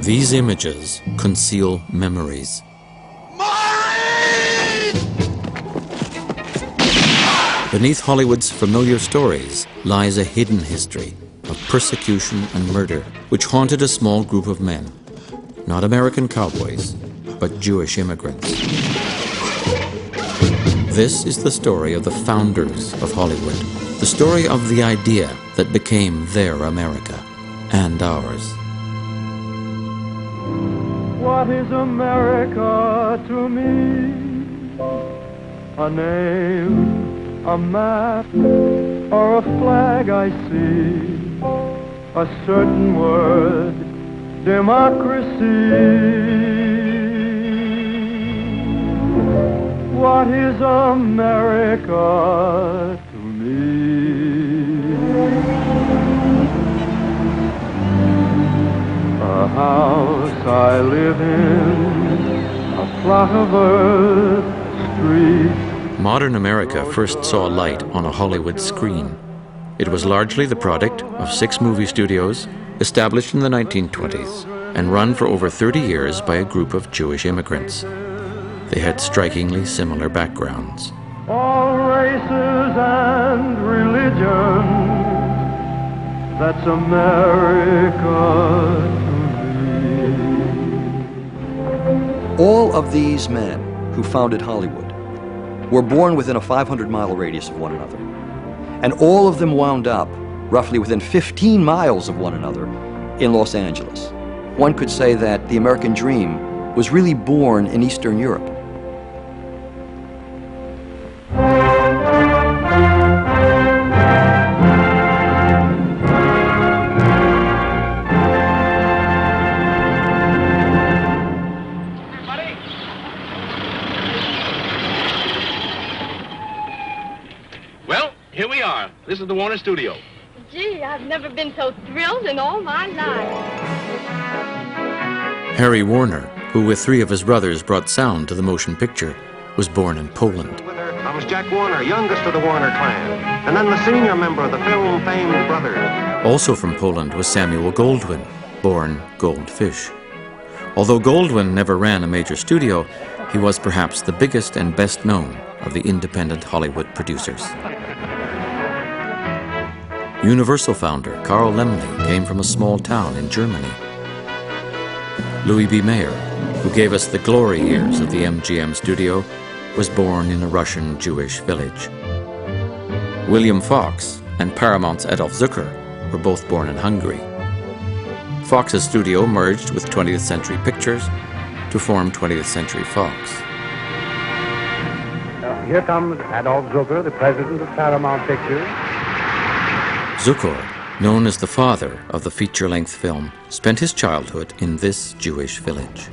These images conceal memories. Beneath Hollywood's familiar stories lies a hidden history of persecution and murder which haunted a small group of men, not American cowboys, but Jewish immigrants. This is the story of the founders of Hollywood, the story of the idea that became their America and ours. What is America to me? A name, a map, or a flag I see, a certain word, democracy. What is America to me? A house I live in, a plot of earth, street. Modern America first saw light on a Hollywood screen. It was largely the product of 6 movie studios established in the 1920s and run for over 30 years by a group of Jewish immigrants. They had strikingly similar backgrounds. All races and religions, that's America to me. All of these men who founded Hollywood were born within a 500-mile radius of one another. And all of them wound up roughly within 15 miles of one another in Los Angeles. One could say that the American dream was really born in Eastern Europe. Here we are. This is the Warner studio. Gee, I've never been so thrilled in all my life. Harry Warner, who with 3 of his brothers brought sound to the motion picture, was born in Poland. Comes Jack Warner, youngest of the Warner clan, and then the senior member of the film-famed brothers. Also from Poland was Samuel Goldwyn, born Goldfish. Although Goldwyn never ran a major studio, he was perhaps the biggest and best known of the independent Hollywood producers. Universal founder Carl Laemmle came from a small town in Germany. Louis B. Mayer, who gave us the glory years of the MGM studio, was born in a Russian Jewish village. William Fox and Paramount's Adolf Zucker were both born in Hungary. Fox's studio merged with 20th Century Pictures to form 20th Century Fox. Here comes Adolf Zucker, the president of Paramount Pictures. Zucker, known as the father of the feature-length film, spent his childhood in this Jewish village.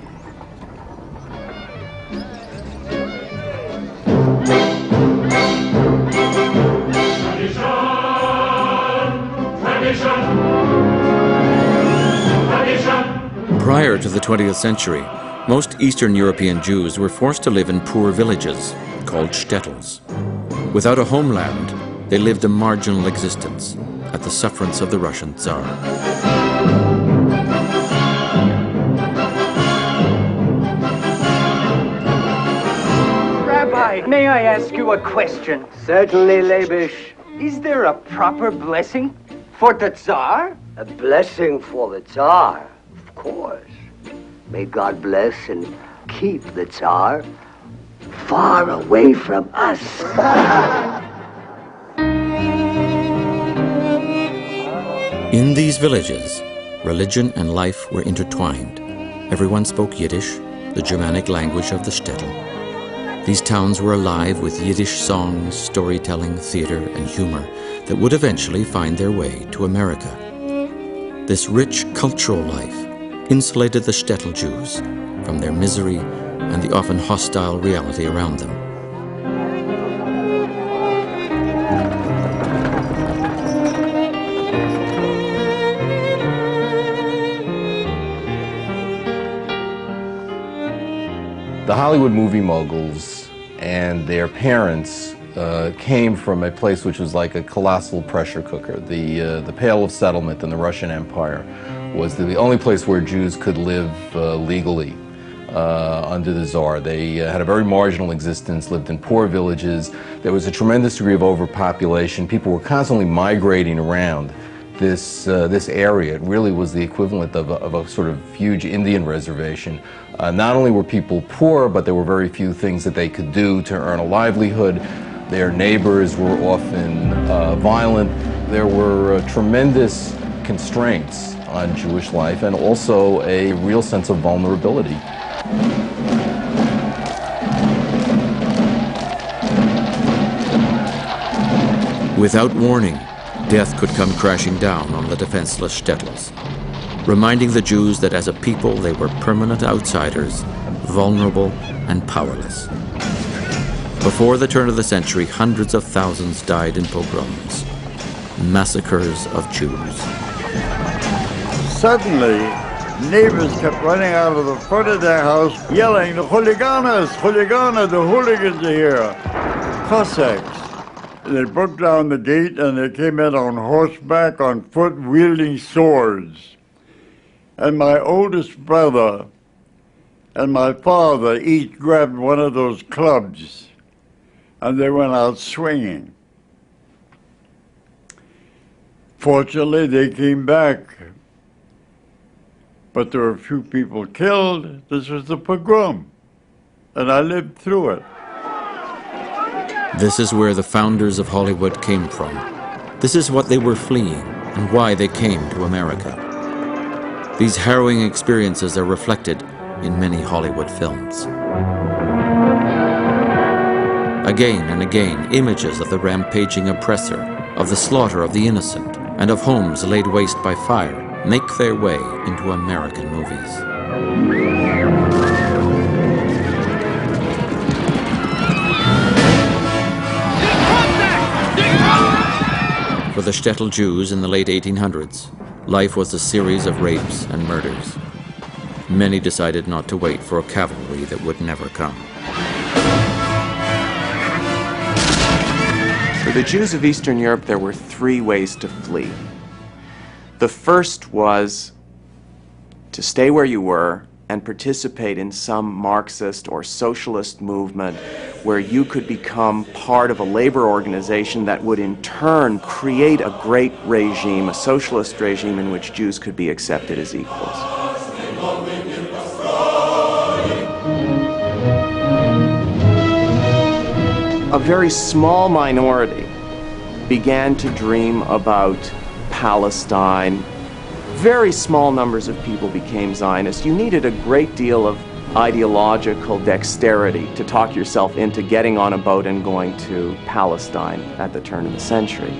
Prior to the 20th century, most Eastern European Jews were forced to live in poor villages called shtetls. Without a homeland, they lived a marginal existence at the sufferance of the Russian Tsar. Rabbi, may I ask you a question? Certainly, Leibish. Is there a proper blessing for the Tsar? A blessing for the Tsar, of course. May God bless and keep the Tsar far away from us. In these villages, religion and life were intertwined. Everyone spoke Yiddish, the Germanic language of the shtetl. These towns were alive with Yiddish songs, storytelling, theater, and humor that would eventually find their way to America. This rich cultural life insulated the shtetl Jews from their misery and the often hostile reality around them. The Hollywood movie moguls and their parents came from a place which was like a colossal pressure cooker. The Pale of Settlement in the Russian Empire was the only place where Jews could live legally under the Tsar. They had a very marginal existence, lived in poor villages. There was a tremendous degree of overpopulation. People were constantly migrating around this area. It really was the equivalent of a sort of huge Indian reservation. Not only were people poor, but there were very few things that they could do to earn a livelihood. Their neighbors were often violent. There were tremendous constraints on Jewish life and also a real sense of vulnerability. Without warning, death could come crashing down on the defenseless shtetls, reminding the Jews that as a people they were permanent outsiders, vulnerable and powerless. Before the turn of the century, hundreds of thousands died in pogroms, massacres of Jews. Suddenly, neighbors kept running out of the front of their house yelling, "The hooligans, hooligans, the hooligans are here." Cossacks. They broke down the gate and they came in on horseback, on foot, wielding swords. And my oldest brother and my father each grabbed one of those clubs and they went out swinging. Fortunately, they came back, but there were a few people killed. This was the pogrom, and I lived through it. This is where the founders of Hollywood came from. This is what they were fleeing and why they came to America. These harrowing experiences are reflected in many Hollywood films. Again and again, images of the rampaging oppressor, of the slaughter of the innocent, and of homes laid waste by fire make their way into American movies. For the shtetl Jews in the late 1800s, life was a series of rapes and murders. Many decided not to wait for a cavalry that would never come. For the Jews of Eastern Europe, there were three ways to flee. The first was to stay where you were and participate in some Marxist or socialist movement where you could become part of a labor organization that would in turn create a great regime, a socialist regime in which Jews could be accepted as equals. A very small minority began to dream about Palestine. Very small numbers of people became Zionists. You needed a great deal of ideological dexterity to talk yourself into getting on a boat and going to Palestine at the turn of the century.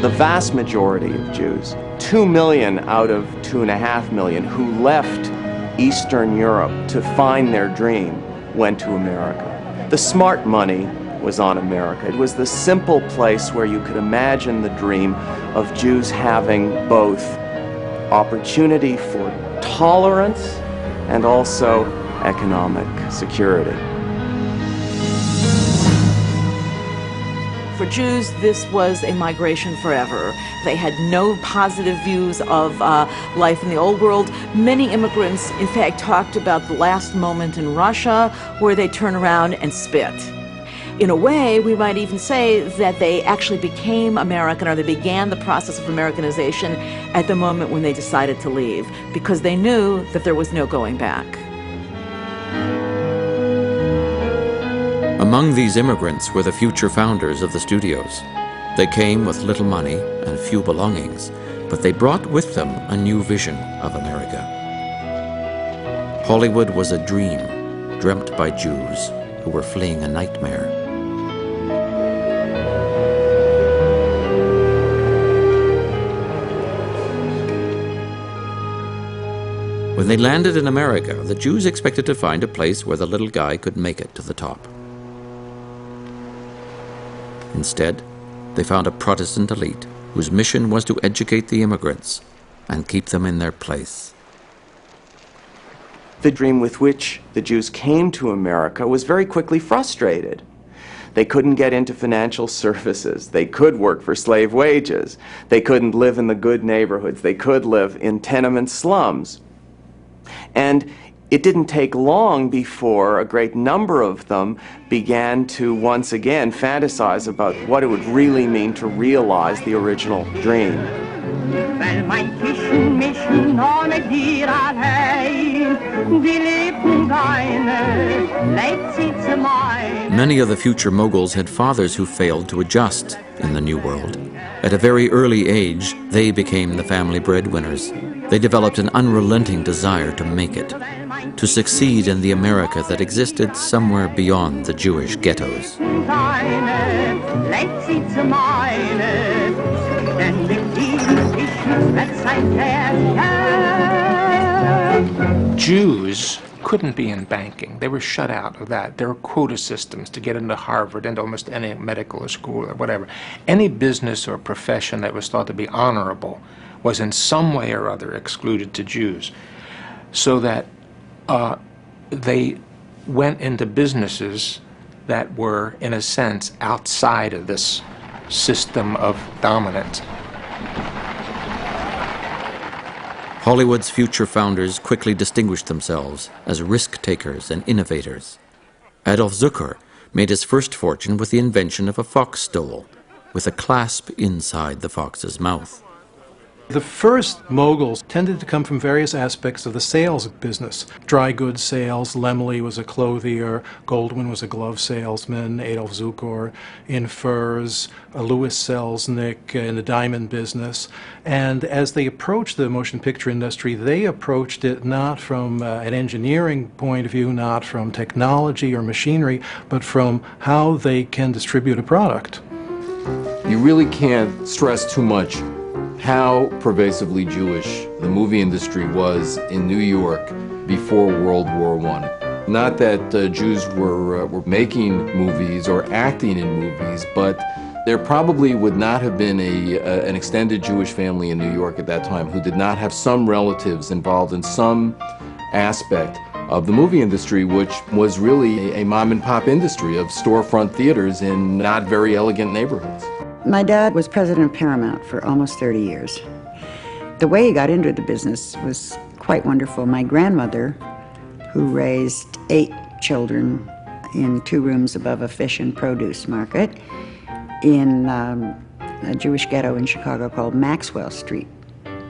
The vast majority of Jews, 2 million out of 2.5 million, who left Eastern Europe to find their dream, went to America. The smart money was on America. It was the simple place where you could imagine the dream of Jews having both opportunity for tolerance and also economic security. For Jews, this was a migration forever. They had no positive views of life in the old world. Many immigrants, in fact, talked about the last moment in Russia where they turn around and spit. In a way, we might even say that they actually became American, or they began the process of Americanization at the moment when they decided to leave, because they knew that there was no going back. Among these immigrants were the future founders of the studios. They came with little money and few belongings, but they brought with them a new vision of America. Hollywood was a dream dreamt by Jews who were fleeing a nightmare. When they landed in America, the Jews expected to find a place where the little guy could make it to the top. Instead, they found a Protestant elite whose mission was to educate the immigrants and keep them in their place. The dream with which the Jews came to America was very quickly frustrated. They couldn't get into financial services. They could work for slave wages. They couldn't live in the good neighborhoods. They could live in tenement slums. And it didn't take long before a great number of them began to once again fantasize about what it would really mean to realize the original dream. Many of the future moguls had fathers who failed to adjust in the New World. At a very early age, they became the family breadwinners. They developed an unrelenting desire to make it, to succeed in the America that existed somewhere beyond the Jewish ghettos. Jews couldn't be in banking. They were shut out of that. There were quota systems to get into Harvard, into almost any medical school or whatever. Any business or profession that was thought to be honorable was in some way or other excluded to Jews. So that they went into businesses that were, in a sense, outside of this system of dominance. Hollywood's future founders quickly distinguished themselves as risk-takers and innovators. Adolf Zucker made his first fortune with the invention of a fox stole, with a clasp inside the fox's mouth. The first moguls tended to come from various aspects of the sales business. Dry goods sales, Laemmle was a clothier, Goldwyn was a glove salesman, Adolf Zukor in furs, Louis Selznick in the diamond business. And as they approached the motion picture industry, they approached it not from an engineering point of view, not from technology or machinery, but from how they can distribute a product. You really can't stress too much how pervasively Jewish the movie industry was in New York before World War I. Not that Jews were making movies or acting in movies, but there probably would not have been an extended Jewish family in New York at that time who did not have some relatives involved in some aspect of the movie industry, which was really a mom-and-pop industry of storefront theaters in not very elegant neighborhoods. My dad was president of Paramount for almost 30 years. The way he got into the business was quite wonderful. My grandmother, who raised 8 children in 2 rooms above a fish and produce market in a Jewish ghetto in Chicago called Maxwell Street.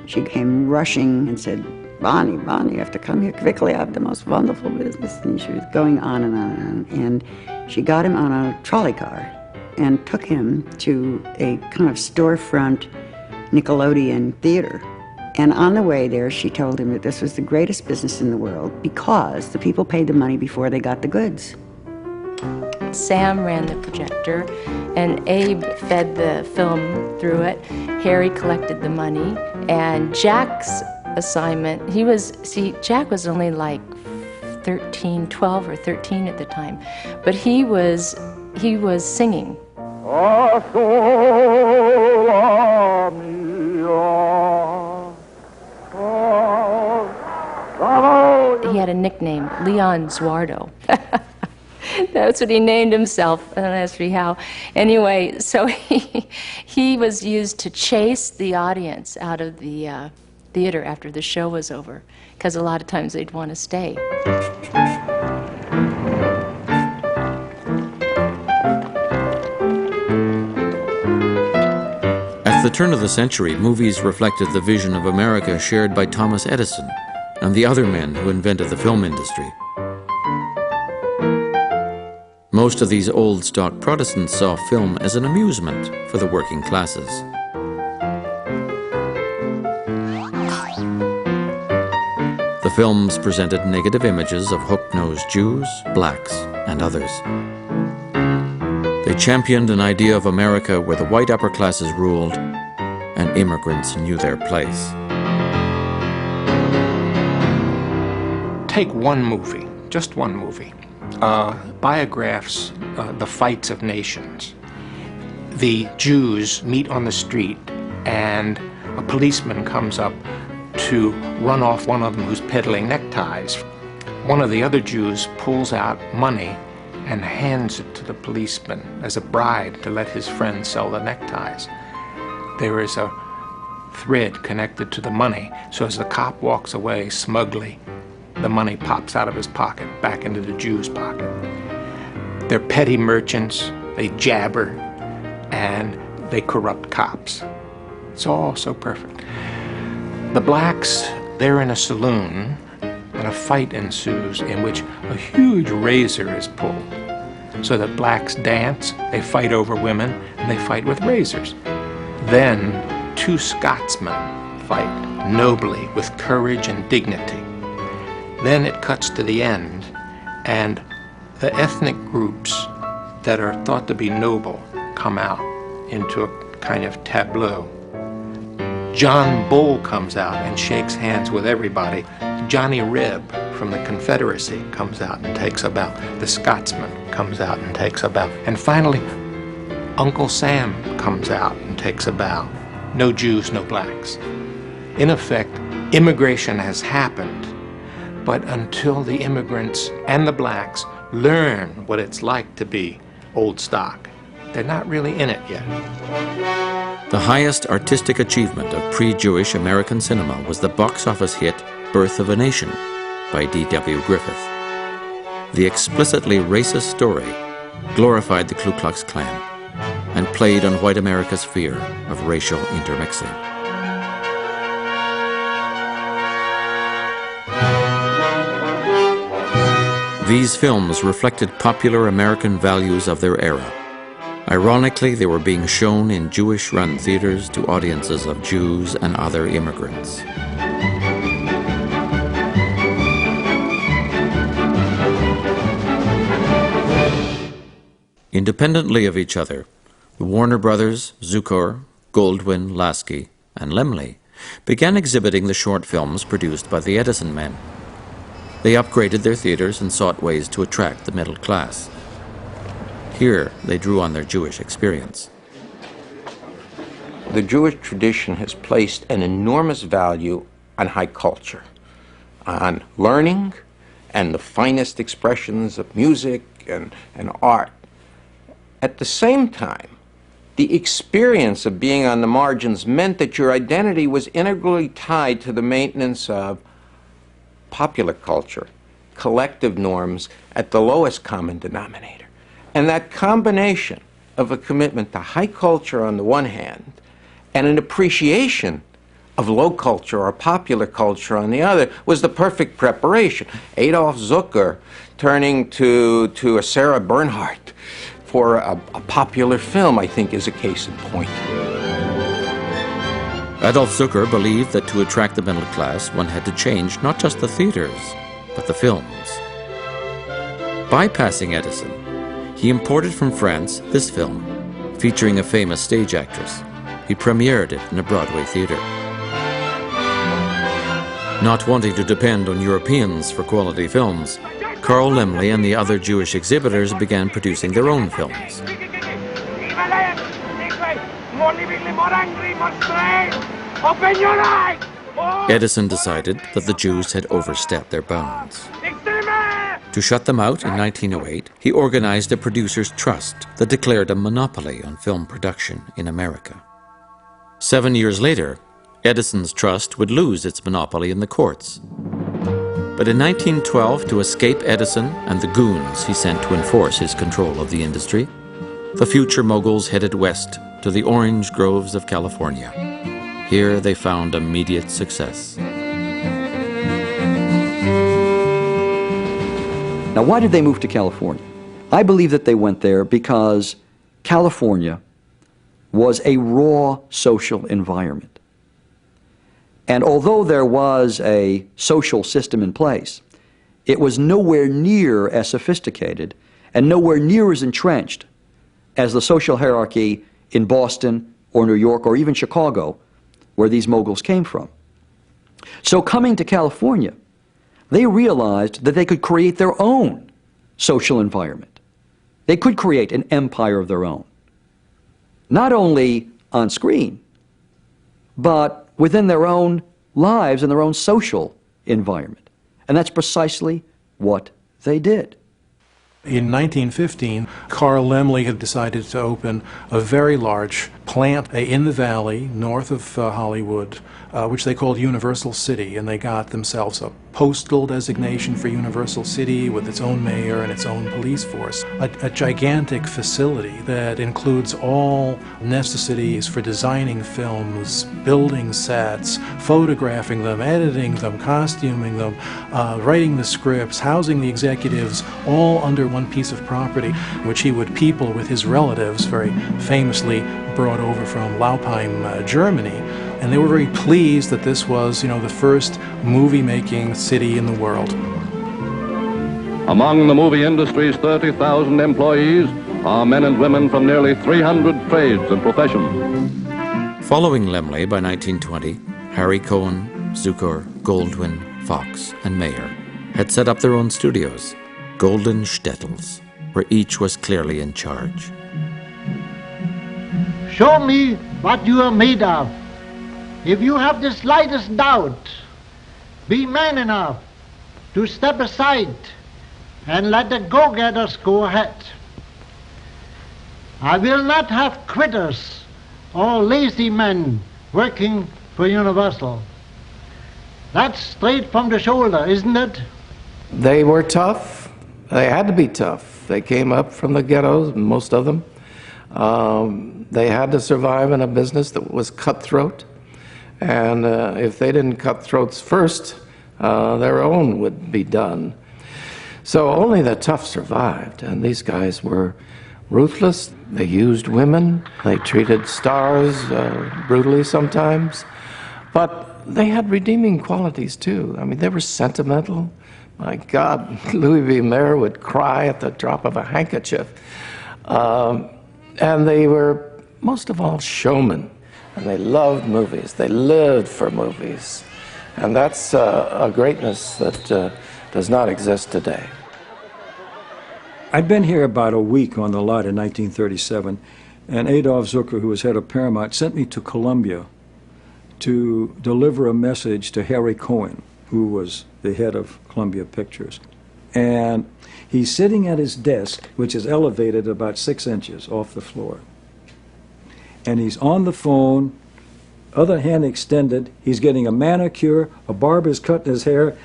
She came rushing and said, Bonnie, you have to come here quickly. I have the most wonderful business. And she was going on and on and on. And she got him on a trolley car and took him to a kind of storefront Nickelodeon theater. And on the way there, she told him that this was the greatest business in the world because the people paid the money before they got the goods. Sam ran the projector, and Abe fed the film through it. Harry collected the money, and Jack's assignment, Jack was only like 12 or 13 at the time, but he was singing. He had a nickname, Leon Zuardo. That's what he named himself. I don't ask me how. Anyway, so he was used to chase the audience out of the theater after the show was over, because a lot of times they'd want to stay. At the turn of the century, movies reflected the vision of America shared by Thomas Edison and the other men who invented the film industry. Most of these old stock Protestants saw film as an amusement for the working classes. The films presented negative images of hook-nosed Jews, blacks, and others. They championed an idea of America where the white upper classes ruled and immigrants knew their place. Take one movie, just one movie. Biographs the fights of nations. The Jews meet on the street and a policeman comes up to run off one of them who's peddling neckties. One of the other Jews pulls out money and hands it to the policeman as a bribe to let his friend sell the neckties. There is a thread connected to the money, so as the cop walks away smugly, the money pops out of his pocket, back into the Jew's pocket. They're petty merchants, they jabber, and they corrupt cops. It's all so perfect. The blacks, they're in a saloon, and a fight ensues in which a huge razor is pulled. So the blacks dance, they fight over women, and they fight with razors. Then 2 Scotsmen fight nobly with courage and dignity. Then it cuts to the end, and the ethnic groups that are thought to be noble come out into a kind of tableau. John Bull comes out and shakes hands with everybody. Johnny Reb from the Confederacy comes out and takes a bow. The Scotsman comes out and takes a bow. And finally, Uncle Sam comes out and takes a bow. No Jews, no blacks. In effect, immigration has happened, but until the immigrants and the blacks learn what it's like to be old stock, they're not really in it yet. The highest artistic achievement of pre-Jewish American cinema was the box office hit Birth of a Nation by D.W. Griffith. The explicitly racist story glorified the Ku Klux Klan and played on white America's fear of racial intermixing. These films reflected popular American values of their era. Ironically, they were being shown in Jewish-run theaters to audiences of Jews and other immigrants. Independently of each other, the Warner Brothers, Zukor, Goldwyn, Lasky, and Laemmle began exhibiting the short films produced by the Edison men. They upgraded their theaters and sought ways to attract the middle class. Here, they drew on their Jewish experience. The Jewish tradition has placed an enormous value on high culture, on learning and the finest expressions of music and art. At the same time, the experience of being on the margins meant that your identity was integrally tied to the maintenance of popular culture, collective norms at the lowest common denominator. And that combination of a commitment to high culture on the one hand and an appreciation of low culture or popular culture on the other was the perfect preparation. Adolf Zukor turning to a Sarah Bernhardt for a popular film, I think, is a case in point. Adolf Zukor believed that to attract the middle class, one had to change not just the theaters, but the films. Bypassing Edison, he imported from France this film, featuring a famous stage actress. He premiered it in a Broadway theater. Not wanting to depend on Europeans for quality films, Carl Laemmle and the other Jewish exhibitors began producing their own films. Edison decided that the Jews had overstepped their bounds. To shut them out in 1908, he organized a producers' trust that declared a monopoly on film production in America. 7 years later, Edison's trust would lose its monopoly in the courts. But in 1912, to escape Edison and the goons he sent to enforce his control of the industry, the future moguls headed west to the orange groves of California. Here they found immediate success. Now, why did they move to California? I believe that they went there because California was a raw social environment. And although there was a social system in place, it was nowhere near as sophisticated and nowhere near as entrenched as the social hierarchy in Boston or New York or even Chicago, where these moguls came from. So coming to California, they realized that they could create their own social environment. They could create an empire of their own, not only on screen, but within their own lives and their own social environment. And that's precisely what they did. In 1915, Carl Laemmle had decided to open a very large plant in the valley north of Hollywood, which they called Universal City, and they got themselves a postal designation for Universal City with its own mayor and its own police force. A gigantic facility that includes all necessities for designing films, building sets, photographing them, editing them, costuming them, writing the scripts, housing the executives, all under one piece of property, which he would people with his relatives, very famously brought over from Laupheim, Germany. And they were very pleased that this was, the first movie-making city in the world. Among the movie industry's 30,000 employees are men and women from nearly 300 trades and professions. Following Laemmle by 1920, Harry Cohen, Zucker, Goldwyn, Fox, and Mayer had set up their own studios, golden shtetls, where each was clearly in charge. Show me what you are made of. If you have the slightest doubt, be man enough to step aside and let the go-getters go ahead. I will not have quitters or lazy men working for Universal. That's straight from the shoulder, isn't it? They were tough. They had to be tough. They came up from the ghettos, most of them. They had to survive in a business that was cutthroat. And if they didn't cut throats first, their own would be done. So only the tough survived, and these guys were ruthless. They used women. They treated stars brutally sometimes. But they had redeeming qualities, too. I mean, they were sentimental. My God, Louis B. Mayer would cry at the drop of a handkerchief. And they were, most of all, showmen. And they loved movies. They lived for movies. And that's a greatness that does not exist today. I'd been here about a week on the lot in 1937, and Adolf Zucker, who was head of Paramount, sent me to Columbia to deliver a message to Harry Cohen, who was the head of Columbia Pictures. And he's sitting at his desk, which is elevated about 6 inches off the floor. And he's on the phone, other hand extended. He's getting a manicure, a barber's cutting his hair,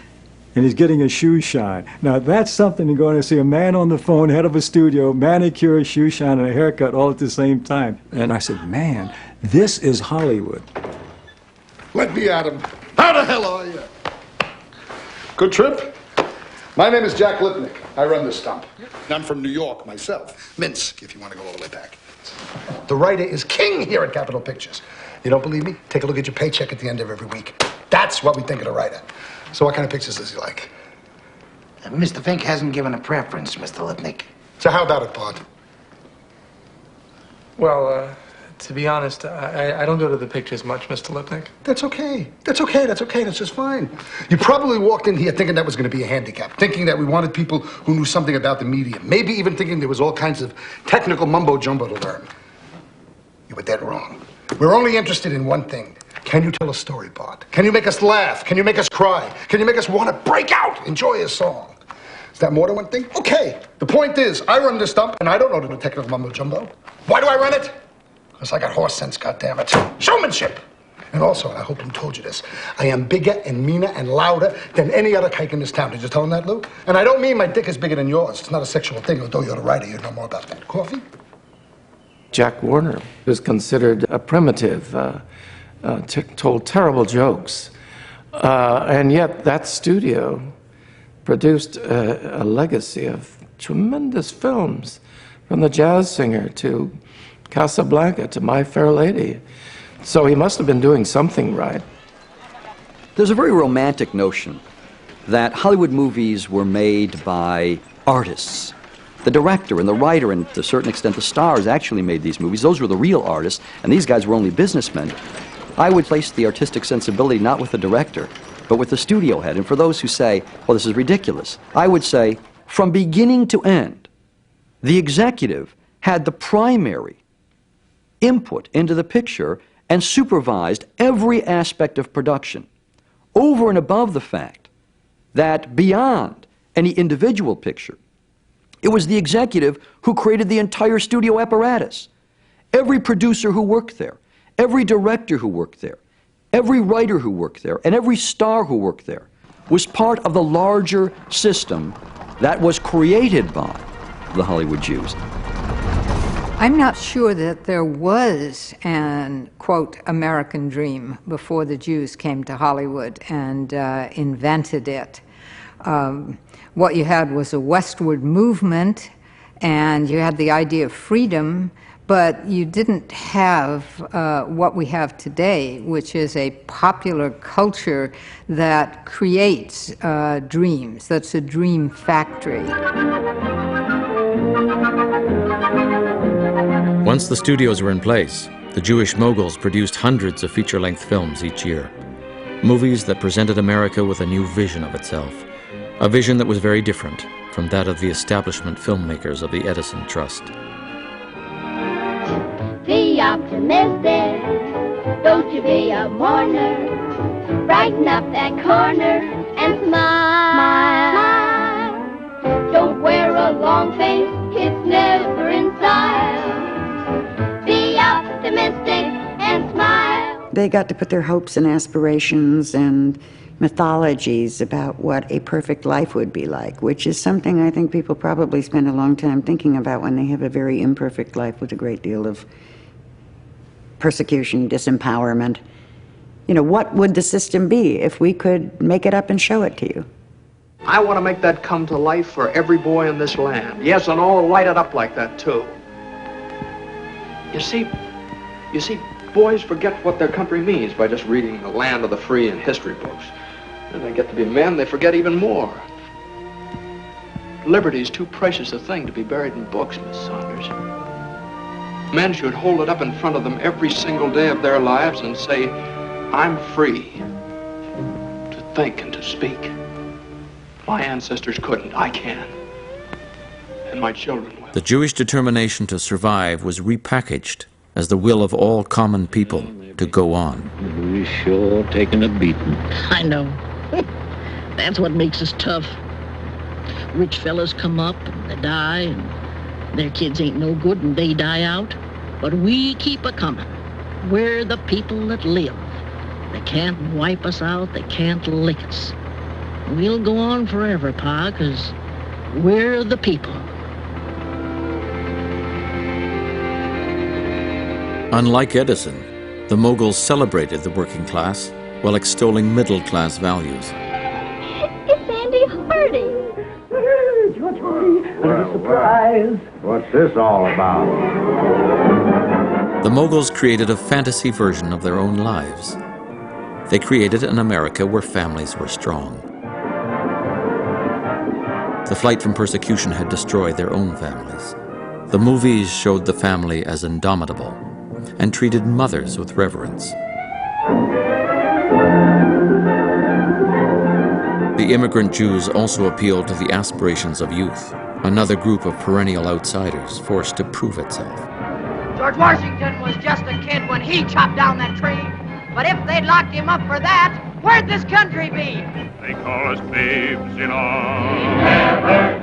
and he's getting a shoe shine. Now, that's something you're going to see, a man on the phone, head of a studio, manicure, shoe shine, and a haircut all at the same time. And I said, man, this is Hollywood. Let me at him. How the hell are you? Good trip? My name is Jack Lipnick. I run the stump. I'm from New York myself. Minsk, if you want to go all the way back. The writer is king here at Capitol Pictures. You don't believe me? Take a look at your paycheck at the end of every week. That's what we think of the writer. So what kind of pictures does he like? Mr. Fink hasn't given a preference, Mr. Lipnick. So how about it, Bart? Well, to be honest, I don't go to the pictures much, Mr. Lipnick. That's okay. That's okay. That's okay. That's just fine. You probably walked in here thinking that was going to be a handicap, thinking that we wanted people who knew something about the medium, maybe even thinking there was all kinds of technical mumbo-jumbo to learn. You were dead wrong. We're only interested in one thing. Can you tell a story, Bart? Can you make us laugh? Can you make us cry? Can you make us want to break out, enjoy a song? Is that more than one thing? Okay. The point is, I run this stump, and I don't know the technical mumbo-jumbo. Why do I run it? Because I got horse sense, goddammit. Showmanship! And also, and I hope Lou told you this, I am bigger and meaner and louder than any other kike in this town. Did you tell him that, Lou? And I don't mean my dick is bigger than yours. It's not a sexual thing, although you're the writer, you know more about that. Coffee? Jack Warner was considered a primitive, told terrible jokes. And yet that studio produced a legacy of tremendous films, from The Jazz Singer to Casablanca to My Fair Lady. So he must have been doing something right. There's a very romantic notion that Hollywood movies were made by artists. The director and the writer and, to a certain extent, the stars actually made these movies. Those were the real artists, and these guys were only businessmen. I would place the artistic sensibility not with the director, but with the studio head. And for those who say, well, this is ridiculous, I would say, from beginning to end, the executive had the primary input into the picture and supervised every aspect of production, over and above the fact that beyond any individual picture, It was the executive who created the entire studio apparatus. Every producer who worked there, every director who worked there, every writer who worked there, and every star who worked there was part of the larger system that was created by the Hollywood Jews. I'm not sure that there was an, quote, American dream before the Jews came to Hollywood and invented it. What you had was a westward movement, and you had the idea of freedom, but you didn't have what we have today, which is a popular culture that creates dreams. That's a dream factory. Once the studios were in place, the Jewish moguls produced hundreds of feature-length films each year. Movies that presented America with a new vision of itself. A vision that was very different from that of the establishment filmmakers of the Edison Trust. Be optimistic, don't you be a mourner. Brighten up that corner and smile. Don't wear a long face, it's never in style. Be optimistic and smile. They got to put their hopes and aspirations and mythologies about what a perfect life would be like, which is something I think people probably spend a long time thinking about when they have a very imperfect life with a great deal of persecution, disempowerment. You know, what would the system be if we could make it up and show it to you? I want to make that come to life for every boy in this land. Yes, and all light it up like that, too. You see, boys forget what their country means by just reading The Land of the Free in history books. When they get to be men, they forget even more. Liberty's too precious a thing to be buried in books, Miss Saunders. Men should hold it up in front of them every single day of their lives and say, I'm free to think and to speak. My ancestors couldn't, I can. And my children will. The Jewish determination to survive was repackaged as the will of all common people to go on. We sure taking a beating. I know. That's what makes us tough. Rich fellas come up and they die, and their kids ain't no good and they die out. But we keep a-coming. We're the people that live. They can't wipe us out, they can't lick us. We'll go on forever, Pa, 'cause we're the people. Unlike Edison, the moguls celebrated the working class while extolling middle-class values. It's Andy Hardy. Well, surprise. What's this all about? The moguls created a fantasy version of their own lives. They created an America where families were strong. The flight from persecution had destroyed their own families. The movies showed the family as indomitable and treated mothers with reverence. The immigrant Jews also appealed to the aspirations of youth, another group of perennial outsiders forced to prove itself. George Washington was just a kid when he chopped down that tree. But if they'd locked him up for that, where'd this country be? They call us babes in arms.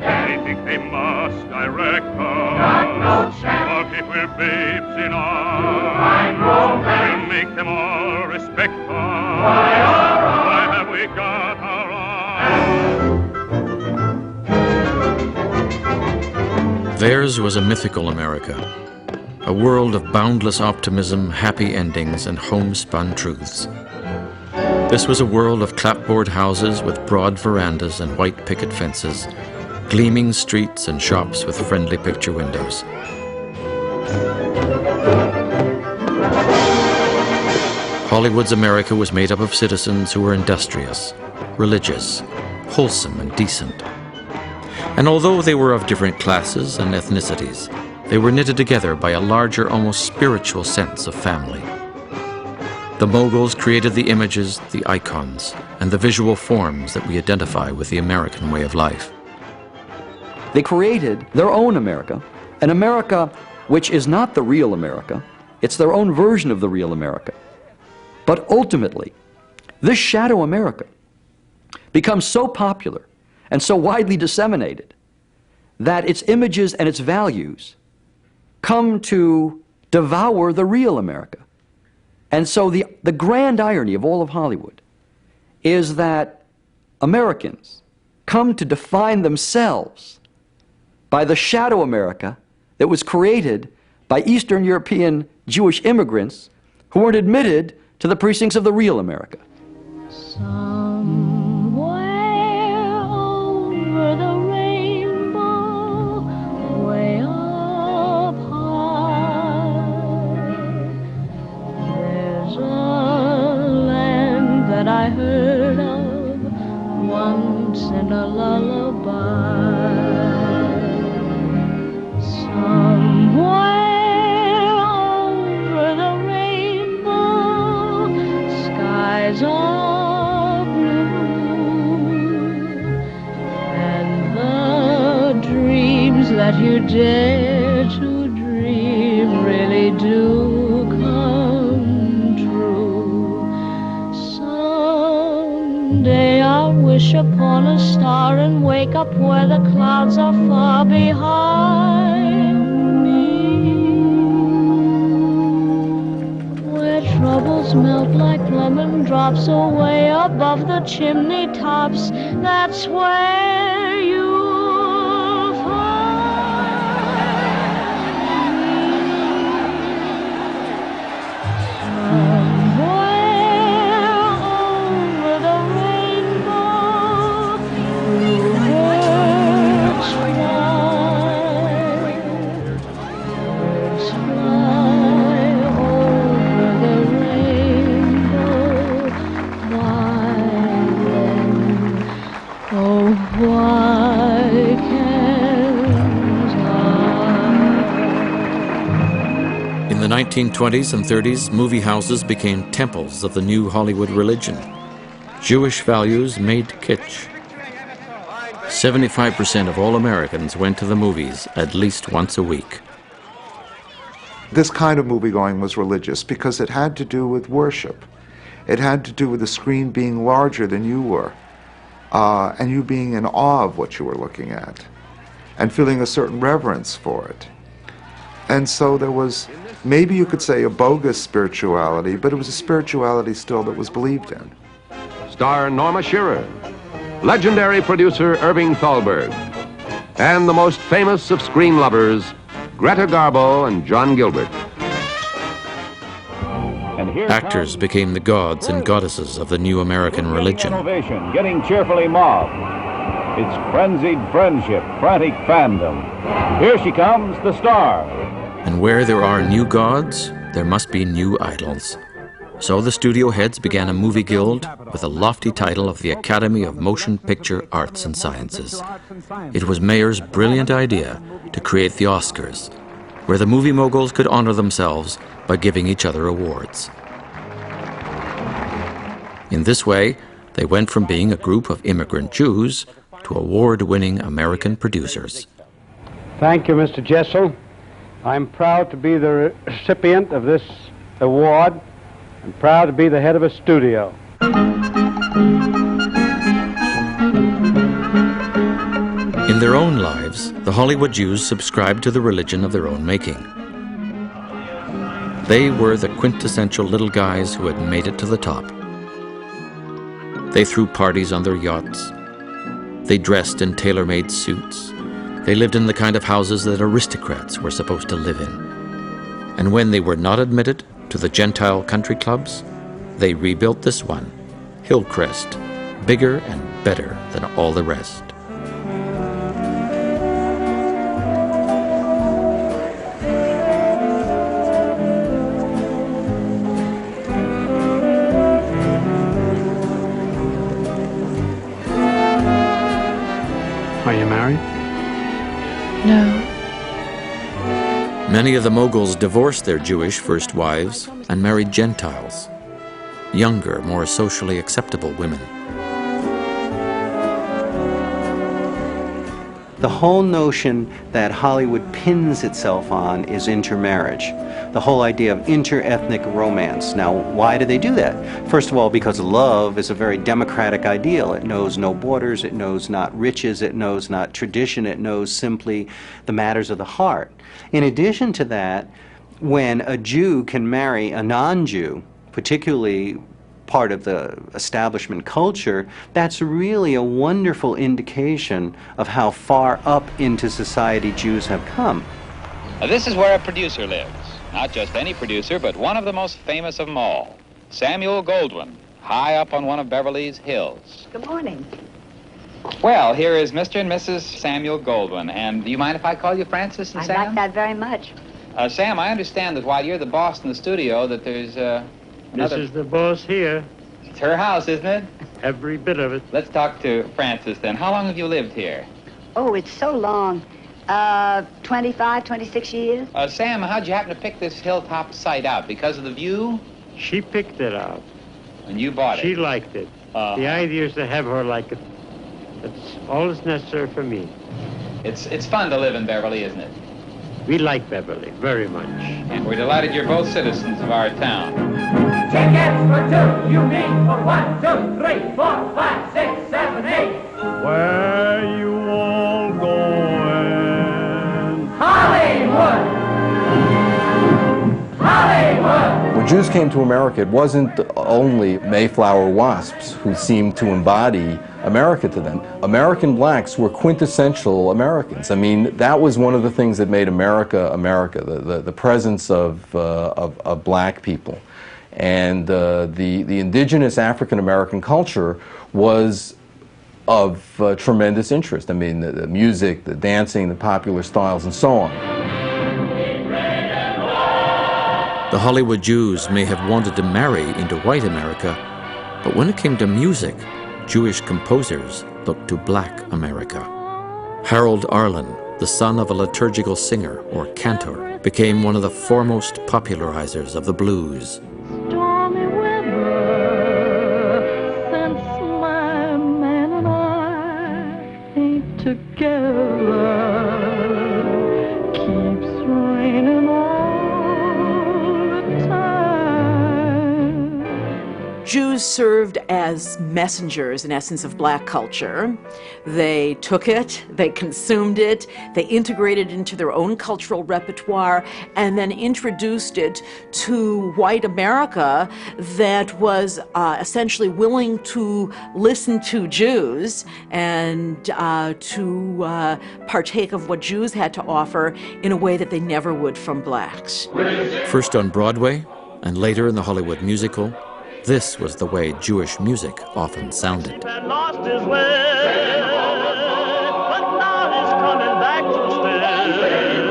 They think they must direct us. But if we're babes in arms, we'll make them all respect us. Why have we got our arms? Theirs was a mythical America, a world of boundless optimism, happy endings, and homespun truths. This was a world of clapboard houses with broad verandas and white picket fences, gleaming streets and shops with friendly picture windows. Hollywood's America was made up of citizens who were industrious, religious, wholesome, and decent. And although they were of different classes and ethnicities, they were knitted together by a larger, almost spiritual sense of family. The moguls created the images, the icons, and the visual forms that we identify with the American way of life. They created their own America, an America which is not the real America. It's their own version of the real America. But ultimately, this shadow America becomes so popular and so widely disseminated that its images and its values come to devour the real America. And so the grand irony of all of Hollywood is that Americans come to define themselves by the shadow America that was created by Eastern European Jewish immigrants who weren't admitted to the precincts of the real America. Somewhere over the rainbow, way up high, there's a land that I heard of once in a lullaby. Somewhere over the rainbow, skies are blue, and the dreams that you dare to dream really do come true. Someday I'll wish upon a star and wake up where the clouds are far behind me, where troubles melt like lemon drops away above the chimney tops. That's where you'll find me. Somewhere over the rainbow, birds fly over the rainbow. Why then, oh, why can't I? In the 1920s and 30s, movie houses became temples of the new Hollywood religion. Jewish values made kitsch. 75% of all Americans went to the movies at least once a week. This kind of movie-going was religious because it had to do with worship. It had to do with the screen being larger than you were, and you being in awe of what you were looking at, and feeling a certain reverence for it. And so there was, maybe you could say, a bogus spirituality, but it was a spirituality still that was believed in. Star Norma Shearer, legendary producer Irving Thalberg, and the most famous of screen lovers, Greta Garbo and John Gilbert. Actors became the gods and goddesses of the new American religion. Innovation getting cheerfully mobbed. It's frenzied friendship, frantic fandom. Here she comes, the star. And where there are new gods, there must be new idols. So the studio heads began a movie guild with the lofty title of the Academy of Motion Picture Arts and Sciences. It was Mayer's brilliant idea to create the Oscars, where the movie moguls could honor themselves by giving each other awards. In this way, they went from being a group of immigrant Jews to award-winning American producers. Thank you, Mr. Jessel. I'm proud to be the recipient of this award. I'm proud to be the head of a studio. In their own lives, the Hollywood Jews subscribed to the religion of their own making. They were the quintessential little guys who had made it to the top. They threw parties on their yachts. They dressed in tailor-made suits. They lived in the kind of houses that aristocrats were supposed to live in. And when they were not admitted to the Gentile country clubs, they rebuilt this one, Hillcrest, bigger and better than all the rest. Are you married? No. Many of the moguls divorced their Jewish first wives and married Gentiles, younger, more socially acceptable women. The whole notion that Hollywood pins itself on is intermarriage. The whole idea of inter-ethnic romance. Now, why do they do that? First of all, because love is a very democratic ideal. It knows no borders, it knows not riches, it knows not tradition, it knows simply the matters of the heart. In addition to that, when a Jew can marry a non-Jew, particularly part of the establishment culture, that's really a wonderful indication of how far up into society Jews have come. This is where a producer lives. Not just any producer, but one of the most famous of them all, Samuel Goldwyn, high up on one of Beverly's hills. Good morning. Well, here is Mr. and Mrs. Samuel Goldwyn. And do you mind if I call you Francis and I'd Sam? like that very much. Sam, I understand that while you're the boss in the studio, that there's This is the boss here. It's her house, isn't it? Every bit of it. Let's talk to Francis then. How long have you lived here? Oh, it's so long. 25, 26 years. Sam, how'd you happen to pick this hilltop site out? Because of the view? She picked it out. And you bought it? She liked it. The idea is to have her like it. That's all that's necessary for me. It's fun to live in Beverly, isn't it? We like Beverly very much. And we're delighted you're both citizens of our town. Tickets for two, you mean for 1, 2, 3, 4, 5, 6, 7, 8. Where you all going? Hollywood! Hollywood! When Jews came to America, it wasn't only Mayflower wasps who seemed to embody America to them. American blacks were quintessential Americans. I mean, that was one of the things that made America America, the presence of black people. And the indigenous African-American culture was of tremendous interest. I mean, the music, the dancing, the popular styles, and so on. The Hollywood Jews may have wanted to marry into white America, but when it came to music, Jewish composers looked to black America. Harold Arlen, the son of a liturgical singer or cantor, became one of the foremost popularizers of the blues. Stormy weather, since my man and I ain't together, keeps raining all the time. Jews served as messengers, in essence, of black culture. They took it, they consumed it, they integrated it into their own cultural repertoire, and then introduced it to white America that was essentially willing to listen to Jews and to partake of what Jews had to offer in a way that they never would from blacks. First on Broadway, and later in the Hollywood musical, this was the way Jewish music often sounded. Lost his way, but now he's coming back to stay.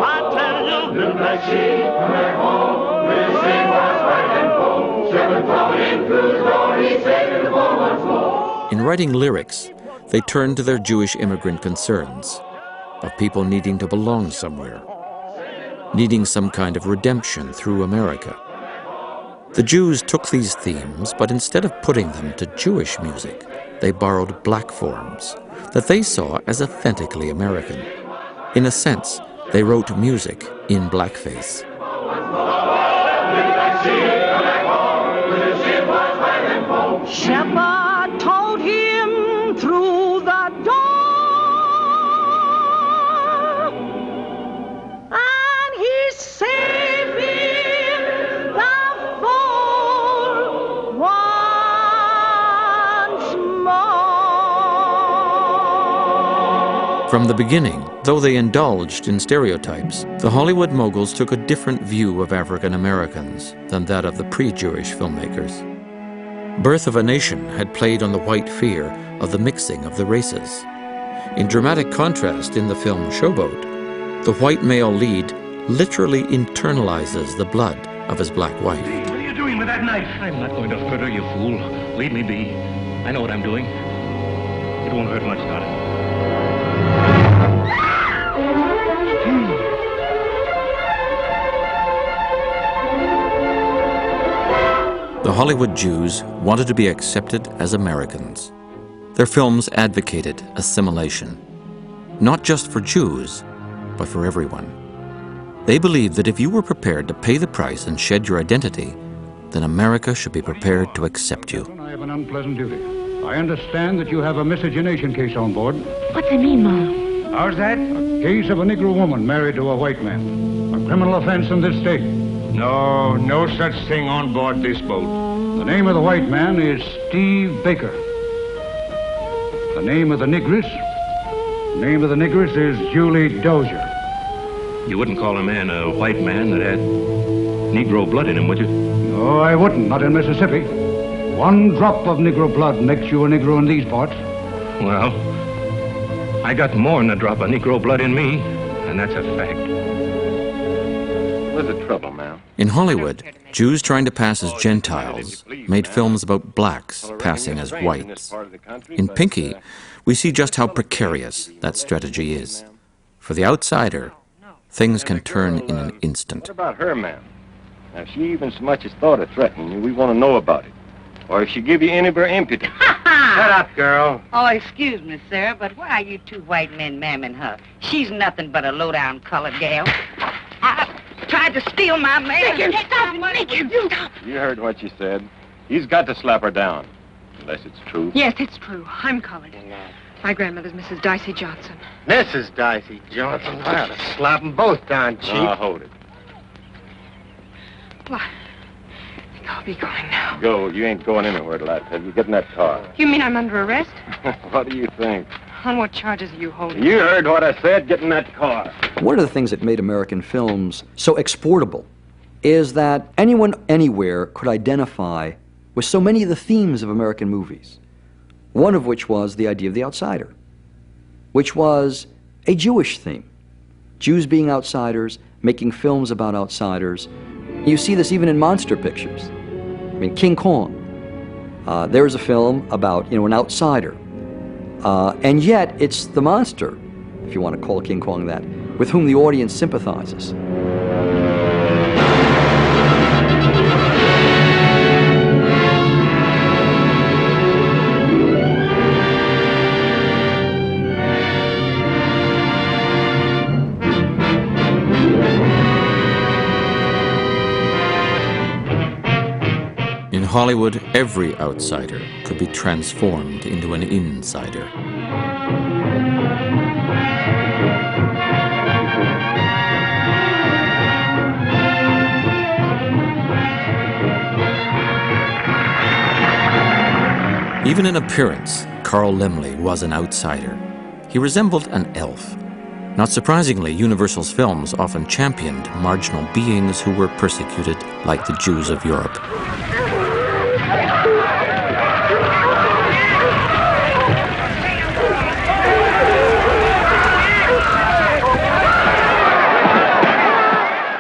I tell you, the black sheep come back home. We'll sing what's right and cold. Shepherd coming in through the door, he's saving the ball once more. In writing lyrics, they turned to their Jewish immigrant concerns of people needing to belong somewhere, needing some kind of redemption through America. The Jews took these themes, but instead of putting them to Jewish music, they borrowed black forms that they saw as authentically American. In a sense, they wrote music in blackface. Shepherd told him through the door, and he saved him the fool once more. From the beginning, though they indulged in stereotypes, the Hollywood moguls took a different view of African Americans than that of the pre-Jewish filmmakers. Birth of a Nation had played on the white fear of the mixing of the races. In dramatic contrast in the film Showboat, the white male lead literally internalizes the blood of his black wife. What are you doing with that knife? I'm not going to hurt her, you fool. Leave me be. I know what I'm doing. It won't hurt much, darling. The Hollywood Jews wanted to be accepted as Americans. Their films advocated assimilation. not just for Jews, but for everyone. They believed that if you were prepared to pay the price and shed your identity, then America should be prepared to accept you. I have an unpleasant duty. I understand that you have a miscegenation case on board. What's it mean, Mom? How's that? A case of a Negro woman married to a white man. A criminal offense in this state. No, no such thing on board this boat. The name of the white man is Steve Baker. The name of the negress? The name of the negress is Julie Dozier. You wouldn't call a man a white man that had Negro blood in him, would you? No, I wouldn't, not in Mississippi. One drop of Negro blood makes you a Negro in these parts. Well, I got more than a drop of Negro blood in me, and that's a fact. What's the trouble, ma'am? In Hollywood, Jews trying to pass as Gentiles made films about blacks passing as whites. In Pinky, we see just how precarious that strategy is. For the outsider, things can turn in an instant. What about her, ma'am? Now, if she even so much as thought of threatening you, we want to know about it. Or if she give you any of her impudence. Shut up, girl. Oh, excuse me, sir, but why are you two white men mamming her? She's nothing but a low-down colored gal. Tried to steal my man. You heard what she said. He's got to slap her down. Unless it's true. Yes, it's true. I'm colored. My grandmother's Mrs. Dicey Johnson. Mrs. Dicey Johnson. I ought to slap them both down, Chief. Now, hold it. Well, I think I'll be going now. Go. You ain't going anywhere till I tell you. Get in that car. You mean I'm under arrest? What do you think? On what charges are you holding? You heard what I said. Get in that car. One of the things that made American films so exportable is that anyone, anywhere could identify with so many of the themes of American movies. One of which was the idea of the outsider, which was a Jewish theme. Jews being outsiders, making films about outsiders. You see this even in monster pictures. I mean, King Kong. There's a film about, an outsider. And yet, it's the monster, if you want to call King Kong that, with whom the audience sympathizes. In Hollywood, every outsider could be transformed into an insider. Even in appearance, Carl Laemmle was an outsider. He resembled an elf. Not surprisingly, Universal's films often championed marginal beings who were persecuted like the Jews of Europe.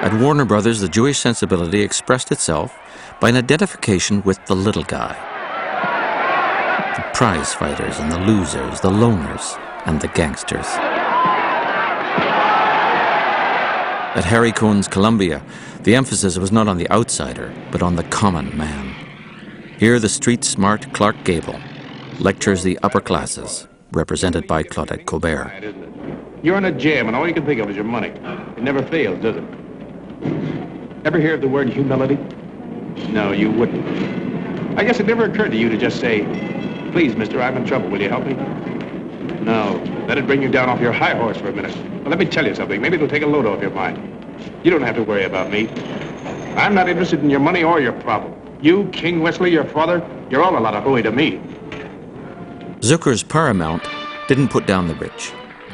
At Warner Brothers, the Jewish sensibility expressed itself by an identification with the little guy. The prize fighters and the losers, the loners and the gangsters. At Harry Cohn's Columbia, the emphasis was not on the outsider, but on the common man. Here, the street-smart Clark Gable lectures the upper classes, represented by Claudette Colbert. You're in a jam, and all you can think of is your money. It never fails, does it? Ever hear of the word humility? No, you wouldn't. I guess it never occurred to you to just say, "Please, mister, I'm in trouble. Will you help me?" No, that'd bring you down off your high horse for a minute. Well, let me tell you something. Maybe it'll take a load off your mind. You don't have to worry about me. I'm not interested in your money or your problem. You, King Wesley, your father, you're all a lot of hooey to me. Zucker's Paramount didn't put down the rich.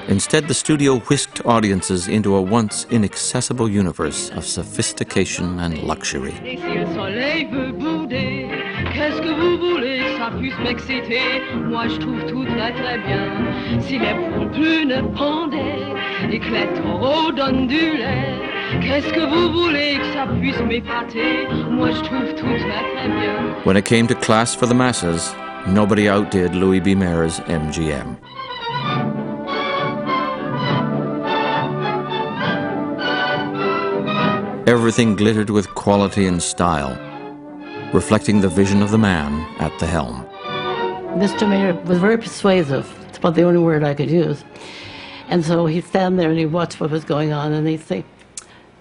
Instead, the studio whisked audiences into a once inaccessible universe of sophistication and luxury. Et si le soleil veut bouder, qu'est-ce que vous voulez que ça puisse m'exciter? Moi je trouve tout très très bien. Si les plumes pendaient et que les taureaux donnent du lait, qu'est-ce que vous voulez que ça puisse m'épater? Moi je trouve tout très très bien. When it came to class for the masses, nobody outdid Louis B. Mayer's MGM. Everything glittered with quality and style, reflecting the vision of the man at the helm. Mr. Mayer was very persuasive. It's about the only word I could use. And so he'd stand there and he'd watch what was going on, and he'd say,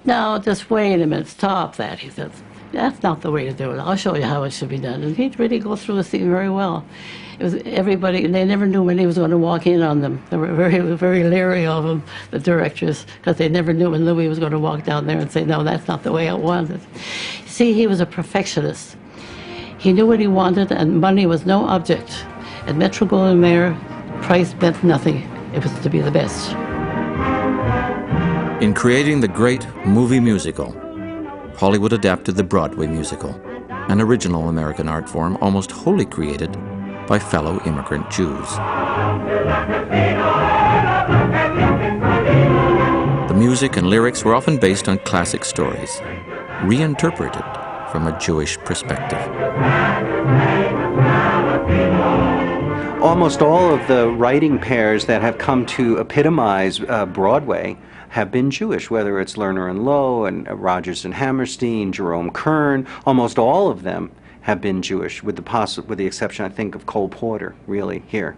"No, just wait a minute, stop that." He says, "That's not the way to do it. I'll show you how it should be done." And he'd really go through the scene very well. It was everybody, they never knew when he was going to walk in on them. They were very, very leery of him, the directors, because they never knew when Louis was going to walk down there and say, "No, that's not the way I want it." See, he was a perfectionist. He knew what he wanted, and money was no object. At Metro-Goldwyn-Mayer, price meant nothing. It was to be the best. In creating the great movie musical, Hollywood adapted the Broadway musical, an original American art form almost wholly created by fellow immigrant Jews. The music and lyrics were often based on classic stories, reinterpreted from a Jewish perspective. Almost all of the writing pairs that have come to epitomize Broadway have been Jewish, whether it's Lerner and Lowe and Rodgers and Hammerstein, Jerome Kern. Almost all of them have been Jewish, with the exception, I think, of Cole Porter, really, here.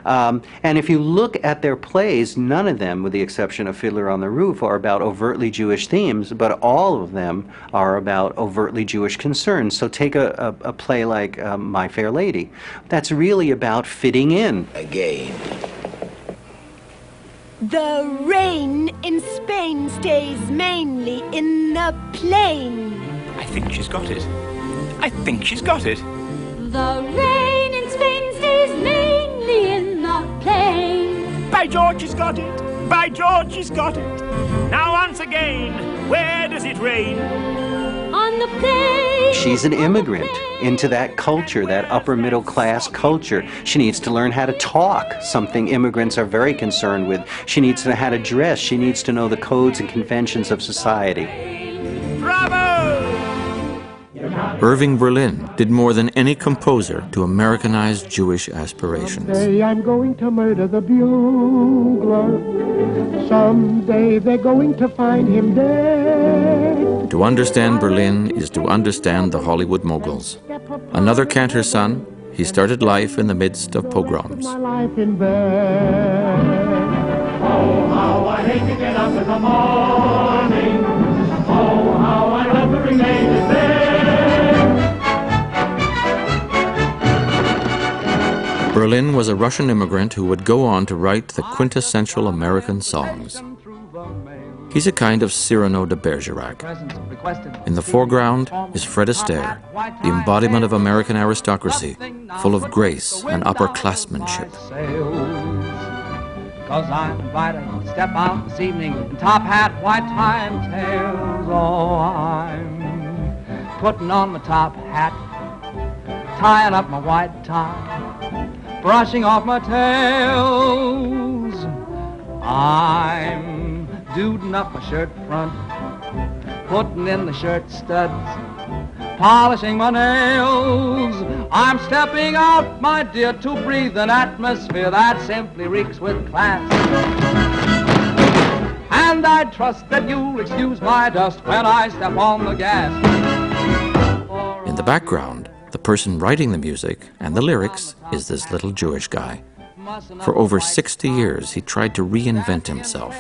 And if you look at their plays, none of them, with the exception of Fiddler on the Roof, are about overtly Jewish themes, but all of them are about overtly Jewish concerns. So take a play like My Fair Lady. That's really about fitting in. Again. The rain in Spain stays mainly in the plain. I think she's got it. I think she's got it. The rain in Spain stays mainly in the plain. By George, she's got it. By George, she's got it. Now once again, where does it rain? On the plain. She's an immigrant into that culture, that upper middle class culture. She needs to learn how to talk, something immigrants are very concerned with. She needs to know how to dress. She needs to know the codes and conventions of society. Bravo! Irving Berlin did more than any composer to Americanize Jewish aspirations. Someday I'm going to murder the bugler. Someday they're going to find him dead. To understand Berlin is to understand the Hollywood moguls. Another cantor's son, he started life in the midst of pogroms. My life in bed. Oh, how I hate to get up in the morning. Oh, how I love to remain in bed. Berlin was a Russian immigrant who would go on to write the quintessential American songs. He's a kind of Cyrano de Bergerac. In the foreground is Fred Astaire, the embodiment of American aristocracy, full of grace and upperclassmanship. Cause I'm invited to step out this evening in top hat, white tie and tails. Oh, I'm putting on my top hat, tying up my white tie, brushing off my tails. I'm duding up my shirt front, putting in the shirt studs, polishing my nails. I'm stepping out, my dear, to breathe an atmosphere that simply reeks with class. And I trust that you'll excuse my dust when I step on the gas. In the background, the person writing the music and the lyrics is this little Jewish guy. For over 60 years, he tried to reinvent himself.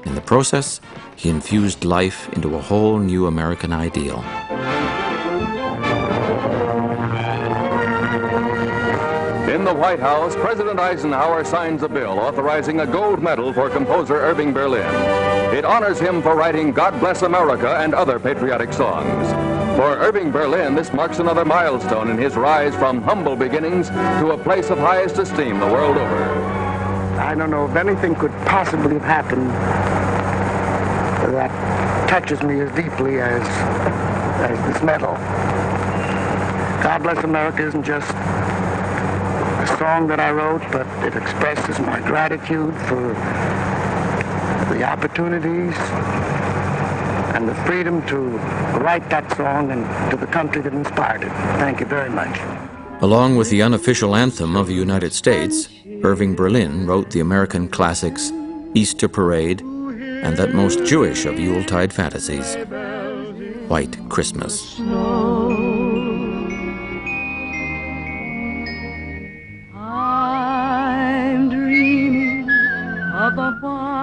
In the process, he infused life into a whole new American ideal. In the White House, President Eisenhower signs a bill authorizing a gold medal for composer Irving Berlin. It honors him for writing God Bless America and other patriotic songs. For Irving Berlin, this marks another milestone in his rise from humble beginnings to a place of highest esteem the world over. I don't know if anything could possibly have happened that touches me as deeply as this medal. God Bless America isn't just a song that I wrote, but it expresses my gratitude for the opportunities and the freedom to write that song and to the country that inspired it. Thank you very much. Along with the unofficial anthem of the United States, Irving Berlin wrote the American classics Easter Parade and that most Jewish of Yuletide fantasies, White Christmas. I'm dreaming of a white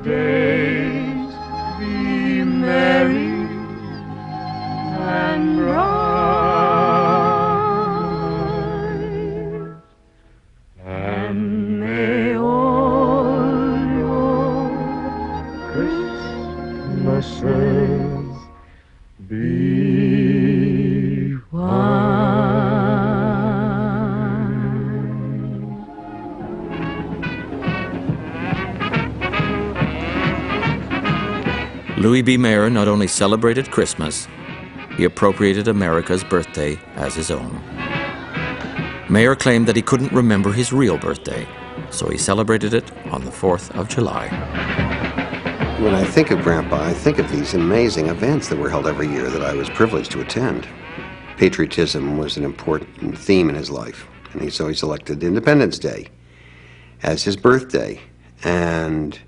days be merry and bright, and may all your Christmases be Louis B. Mayer not only celebrated Christmas, he appropriated America's birthday as his own. Mayer claimed that he couldn't remember his real birthday, so he celebrated it on the 4th of July. When I think of Grandpa, I think of these amazing events that were held every year that I was privileged to attend. Patriotism was an important theme in his life, and so he selected Independence Day as his birthday. And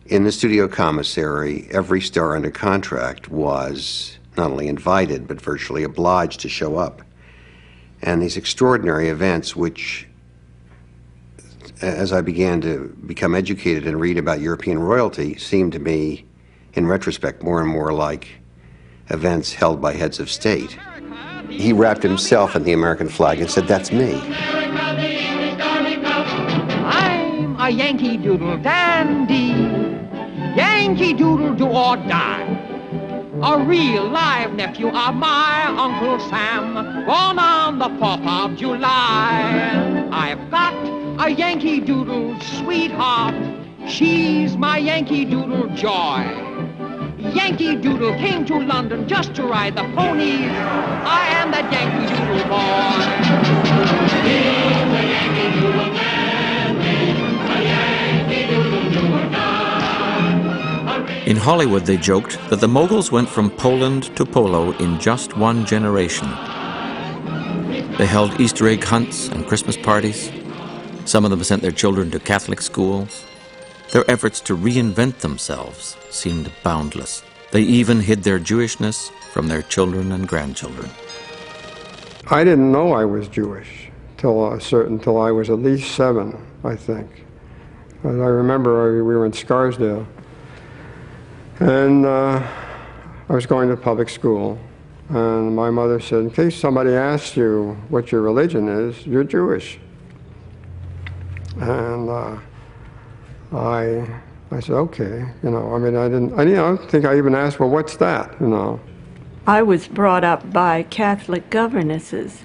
in the studio commissary, every star under contract was not only invited, but virtually obliged to show up. And these extraordinary events, which, as I began to become educated and read about European royalty, seemed to me, in retrospect, more and more like events held by heads of state. He wrapped himself in the American flag and said, "That's me." I'm a Yankee Doodle dandy, Yankee Doodle do or die. A real live nephew of my Uncle Sam, born on the 4th of July. I've got a Yankee Doodle sweetheart, she's my Yankee Doodle joy. Yankee Doodle came to London just to ride the ponies. I am that Yankee Doodle boy. He's a Yankee Doodle man, a Yankee Doodle do or die. In Hollywood, they joked that the moguls went from Poland to polo in just one generation. They held Easter egg hunts and Christmas parties. Some of them sent their children to Catholic schools. Their efforts to reinvent themselves seemed boundless. They even hid their Jewishness from their children and grandchildren. I didn't know I was Jewish till I was at least 7, I think. I remember we were in Scarsdale, and I was going to public school, and my mother said, "In case somebody asks you what your religion is, you're Jewish." And I said, "Okay," I don't think I even asked, "Well, what's that?" I was brought up by Catholic governesses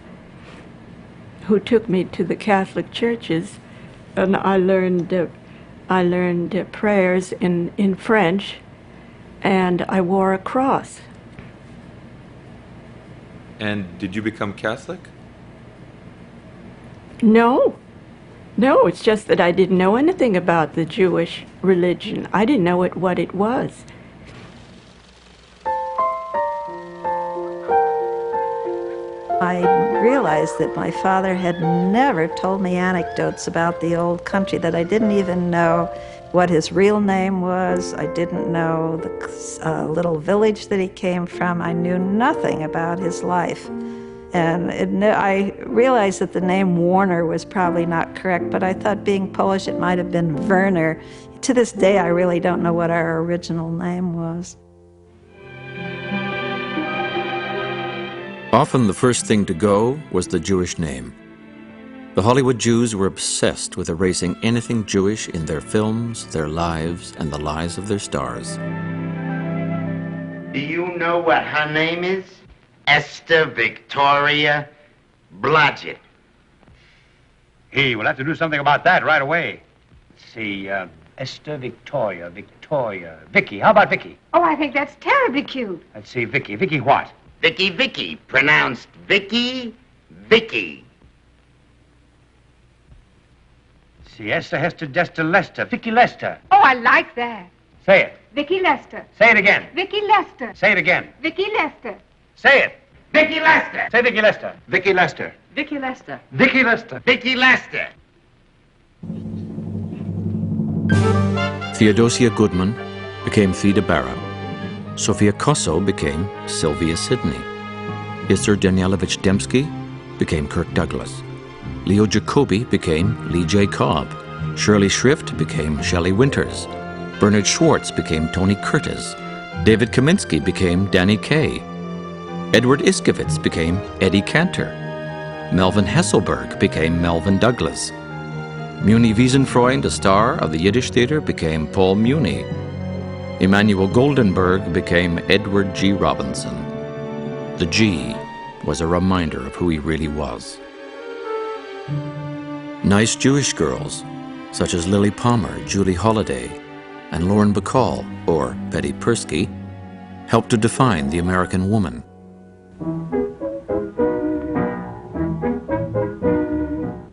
who took me to the Catholic churches, and I learned prayers in French, and I wore a cross. And did you become Catholic? No, it's just that I didn't know anything about the Jewish religion. I didn't know what it was. I realized that my father had never told me anecdotes about the old country, that I didn't even know what his real name was. I didn't know the little village that he came from. I knew nothing about his life. And I realized that the name Warner was probably not correct, but I thought being Polish it might have been Werner. To this day, I really don't know what our original name was. Often the first thing to go was the Jewish name. The Hollywood Jews were obsessed with erasing anything Jewish in their films, their lives, and the lives of their stars. Do you know what her name is? Esther Victoria Blodgett. Hey, we'll have to do something about that right away. Let's see, Esther Victoria. Vicky, how about Vicky? Oh, I think that's terribly cute. Let's see, Vicky. Vicky what? Vicky, pronounced Vicky. See, Esther, Hester, Dester, Lester. Vicky Lester. Oh, I like that. Say it. Vicky Lester. Say it again. Vicky Lester. Say it again. Vicky Lester. Say it. Vicky Lester. Say Vicky Lester. Vicky Lester. Vicky Lester. Vicky Lester. Vicky Lester. Theodosia Goodman became Theda Barra. Sofia Kosso became Sylvia Sidney. Isser Danielovich Dembski became Kirk Douglas. Leo Jacobi became Lee J. Cobb. Shirley Shrift became Shelley Winters. Bernard Schwartz became Tony Curtis. David Kaminsky became Danny Kaye. Edward Iskevitz became Eddie Cantor. Melvin Hesselberg became Melvin Douglas. Muni Wiesenfreund, a star of the Yiddish theater, became Paul Muni. Emanuel Goldenberg became Edward G. Robinson. The G was a reminder of who he really was. Nice Jewish girls, such as Lily Palmer, Julie Holliday, and Lauren Bacall, or Betty Persky, helped to define the American woman.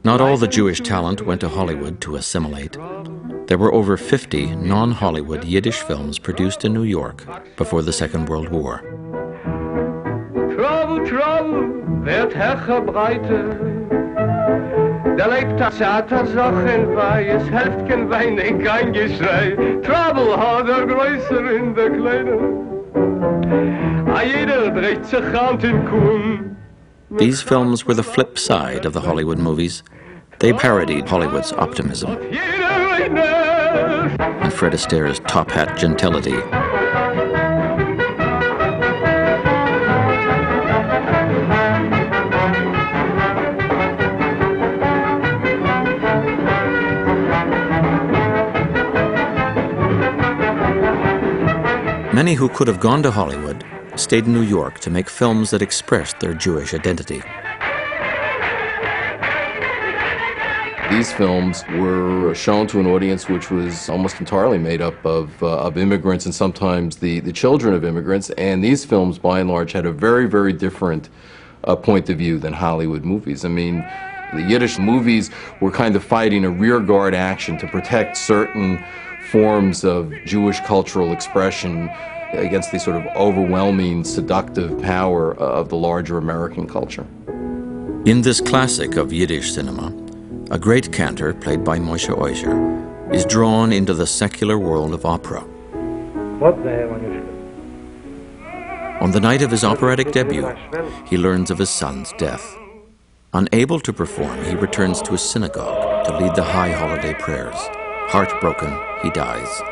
Not all the Jewish talent went to Hollywood to assimilate. There were over 50 non-Hollywood Yiddish films produced in New York before the Second World War. Trouble, trouble, wird Hecher breite. Da lebt das Sachen bei, es helft kein Wein, kein Geschrei. Trouble hat größer in der Kleine. A jeder dreht sich an den Kuhn. These films were the flip side of the Hollywood movies. They parodied Hollywood's optimism and Fred Astaire's top hat gentility. Many who could have gone to Hollywood stayed in New York to make films that expressed their Jewish identity. These films were shown to an audience which was almost entirely made up of immigrants and sometimes the children of immigrants, and these films, by and large, had a very, very different point of view than Hollywood movies. I mean, the Yiddish movies were kind of fighting a rearguard action to protect certain forms of Jewish cultural expression against the sort of overwhelming, seductive power of the larger American culture. In this classic of Yiddish cinema, a great cantor, played by Moshe Oisher, is drawn into the secular world of opera. On the night of his operatic debut, he learns of his son's death. Unable to perform, he returns to his synagogue to lead the high holiday prayers. Heartbroken, he dies.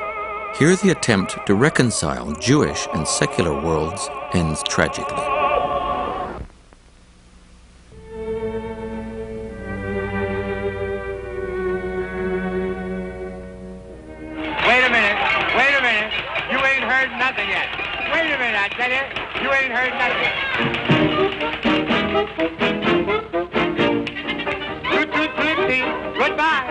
Here the attempt to reconcile Jewish and secular worlds ends tragically. Wait a minute. You ain't heard nothing yet. Wait a minute, I tell you. You ain't heard nothing yet. Goodbye.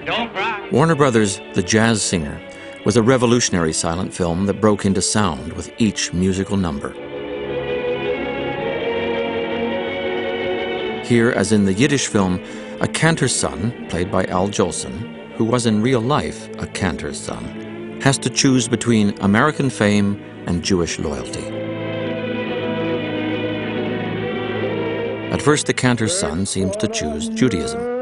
Don't cry. Warner Brothers' The Jazz Singer was a revolutionary silent film that broke into sound with each musical number. Here, as in the Yiddish film, a cantor's son, played by Al Jolson, who was in real life a cantor's son, has to choose between American fame and Jewish loyalty. At first, the cantor's son seems to choose Judaism.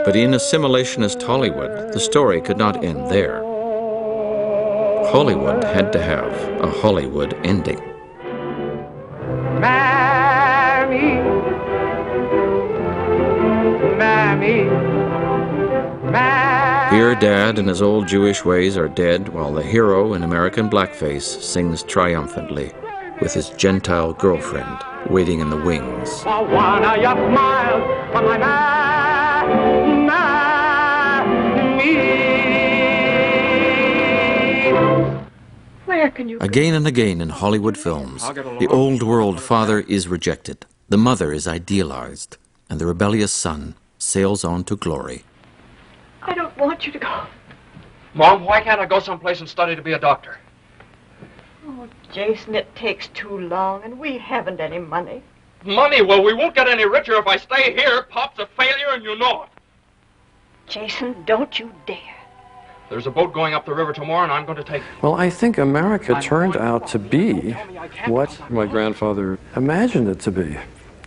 But in assimilationist Hollywood, the story could not end there. Hollywood had to have a Hollywood ending. Mammy, Here, Dad and his old Jewish ways are dead, while the hero in American blackface sings triumphantly with his Gentile girlfriend waiting in the wings. Where can you... Again and again in Hollywood films, the old world father is rejected, the mother is idealized, and the rebellious son sails on to glory. I don't want you to go. Mom, why can't I go someplace and study to be a doctor? Oh, Jason, it takes too long, and we haven't any money. Money? Well, we won't get any richer if I stay here. Pop's a failure, and you know it. Jason, don't you dare. There's a boat going up the river tomorrow, and I'm going to take it. Well, I think America turned out to be what my grandfather imagined it to be.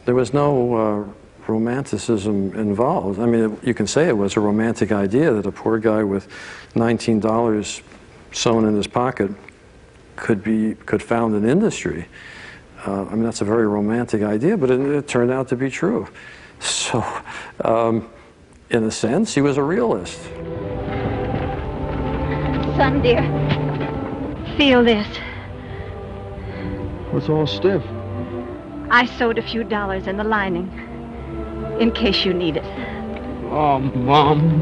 There was no romanticism involved. I mean, you can say it was a romantic idea that a poor guy with $19 sewn in his pocket could found an industry. I mean, that's a very romantic idea, but it turned out to be true. So, in a sense, he was a realist. Son, dear, feel this. It's all stiff. I sewed a few dollars in the lining, in case you need it. Oh, Mom.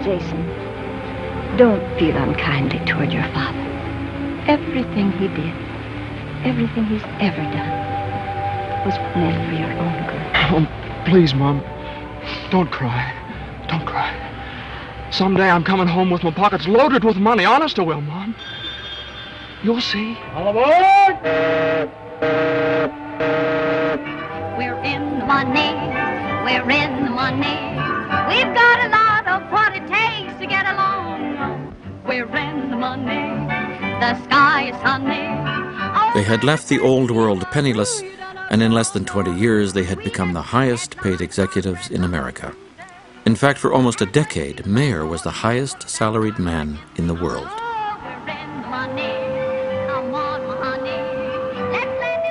Jason, don't feel unkindly toward your father. Everything he did, everything he's ever done, was meant for your own good. Oh, please, Mom. Don't cry. Don't cry. Someday I'm coming home with my pockets loaded with money. Honest I will, Mom. You'll see. All aboard! We're in the money. We're in the money. We've got a lot of what it takes to get along. We're in the money. The sky is sunny. They had left the old world penniless, and in less than 20 years they had become the highest paid executives in America. In fact, for almost a decade, Mayer was the highest salaried man in the world.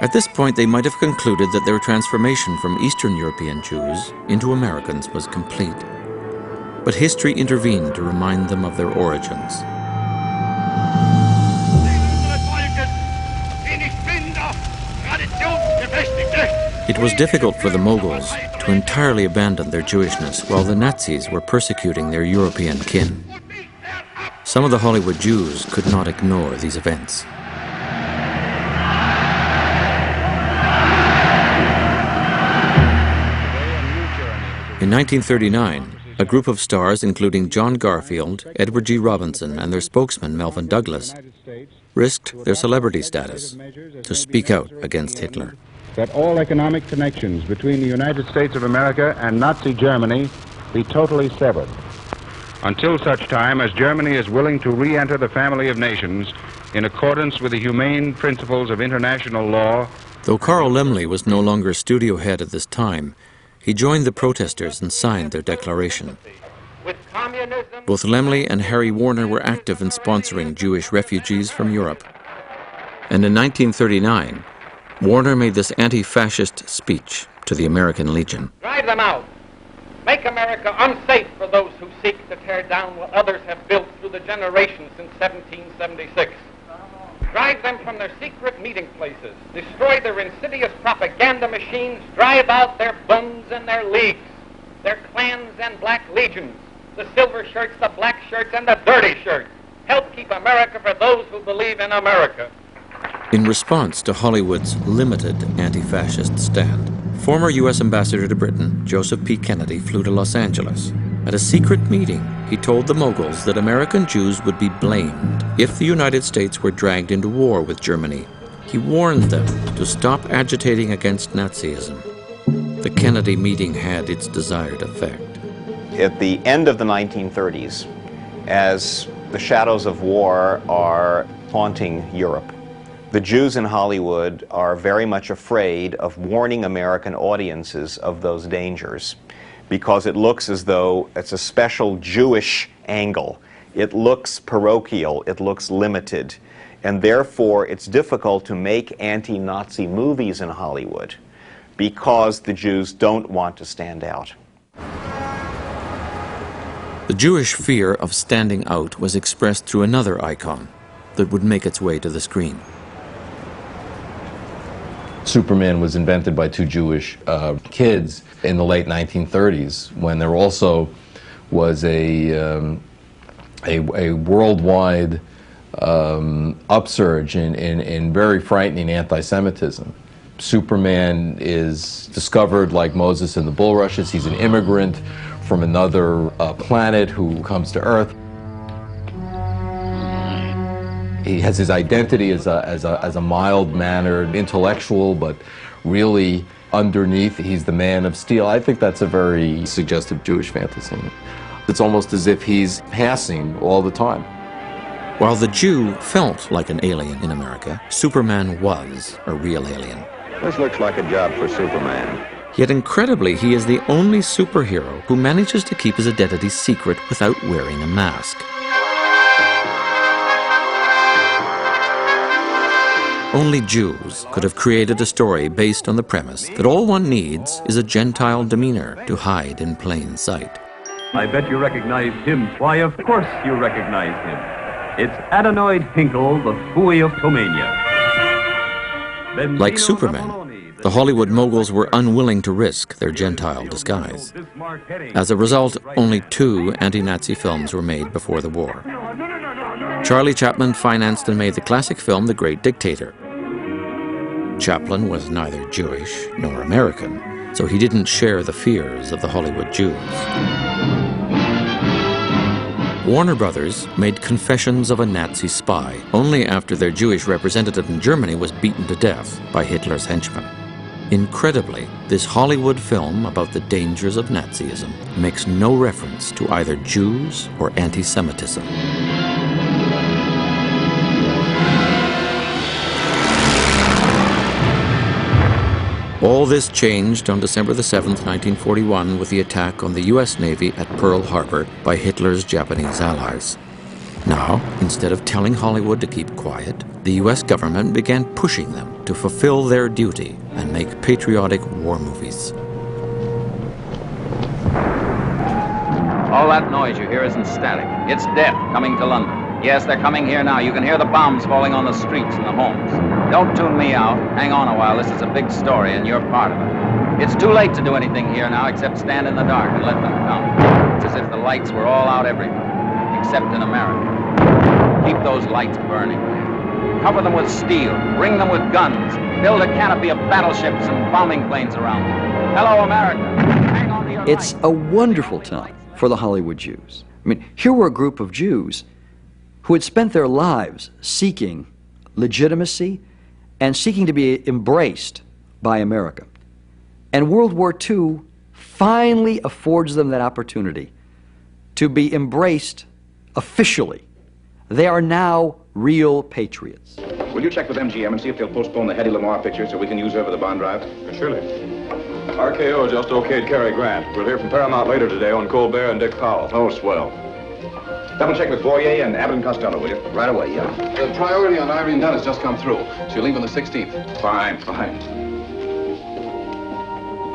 At this point, they might have concluded that their transformation from Eastern European Jews into Americans was complete. But history intervened to remind them of their origins. It was difficult for the Moguls to entirely abandon their Jewishness while the Nazis were persecuting their European kin. Some of the Hollywood Jews could not ignore these events. In 1939, a group of stars, including John Garfield, Edward G. Robinson, and their spokesman, Melvin Douglas, risked their celebrity status to speak out against Hitler. That all economic connections between the United States of America and Nazi Germany be totally severed, until such time as Germany is willing to re-enter the family of nations in accordance with the humane principles of international law. Though Carl Laemmle was no longer studio head at this time, he joined the protesters and signed their declaration. Both Laemmle and Harry Warner were active in sponsoring Jewish refugees from Europe. And in 1939, Warner made this anti-fascist speech to the American Legion. Drive them out. Make America unsafe for those who seek to tear down what others have built through the generations since 1776. Drive them from their secret meeting places. Destroy their insidious propaganda machines. Drive out their Bunds and their Leagues, their clans and black legions, the silver shirts, the black shirts, and the dirty shirts. Help keep America for those who believe in America. In response to Hollywood's limited anti-fascist stand, former U.S. Ambassador to Britain, Joseph P. Kennedy, flew to Los Angeles. At a secret meeting, he told the Moguls that American Jews would be blamed if the United States were dragged into war with Germany. He warned them to stop agitating against Nazism. The Kennedy meeting had its desired effect. At the end of the 1930s, as the shadows of war are haunting Europe, the Jews in Hollywood are very much afraid of warning American audiences of those dangers, because it looks as though it's a special Jewish angle. It looks parochial, it looks limited, and therefore it's difficult to make anti-Nazi movies in Hollywood because the Jews don't want to stand out. The Jewish fear of standing out was expressed through another icon that would make its way to the screen. Superman was invented by two Jewish kids in the late 1930s, when there also was a worldwide upsurge in very frightening anti-Semitism. Superman is discovered like Moses in the bulrushes. He's an immigrant from another planet who comes to Earth. He has his identity as a mild-mannered intellectual, but really underneath he's the man of steel. I think that's a very suggestive Jewish fantasy. It's almost as if he's passing all the time. While the Jew felt like an alien in America, Superman was a real alien. This looks like a job for Superman. Yet incredibly, he is the only superhero who manages to keep his identity secret without wearing a mask. Only Jews could have created a story based on the premise that all one needs is a Gentile demeanor to hide in plain sight. I bet you recognize him. Why, of course you recognize him. It's Adenoid Hinkle, the Fooey of Tomania. Like Superman, the Hollywood moguls were unwilling to risk their Gentile disguise. As a result, only 2 anti-Nazi films were made before the war. Charlie Chaplin financed and made the classic film The Great Dictator. Chaplin was neither Jewish nor American, so he didn't share the fears of the Hollywood Jews. Warner Brothers made Confessions of a Nazi Spy only after their Jewish representative in Germany was beaten to death by Hitler's henchmen. Incredibly, this Hollywood film about the dangers of Nazism makes no reference to either Jews or anti-Semitism. All this changed on December the 7th, 1941, with the attack on the U.S. Navy at Pearl Harbor by Hitler's Japanese allies. Now, instead of telling Hollywood to keep quiet, the U.S. government began pushing them to fulfill their duty and make patriotic war movies. All that noise you hear isn't static. It's death coming to London. Yes, they're coming here now. You can hear the bombs falling on the streets and the homes. Don't tune me out. Hang on a while. This is a big story, and you're part of it. It's too late to do anything here now except stand in the dark and let them come. It's as if the lights were all out everywhere, except in America. Keep those lights burning. Cover them with steel. Ring them with guns. Build a canopy of battleships and bombing planes around them. Hello, America. Hang on to your It's a wonderful time for the Hollywood Jews. I mean, here were a group of Jews who had spent their lives seeking legitimacy and seeking to be embraced by America. And World War II finally affords them that opportunity to be embraced officially. They are now real patriots. Will you check with MGM and see if they'll postpone the Hedy Lamarr picture so we can use her for the bond drive? Surely. RKO just okayed Cary Grant. We'll hear from Paramount later today on Colbert and Dick Powell. Oh, swell. Double check with Boyer and Abbott and Costello, will you? Right away, yeah. The priority on Irene Dunn has just come through. She'll leave on the 16th. Fine, fine.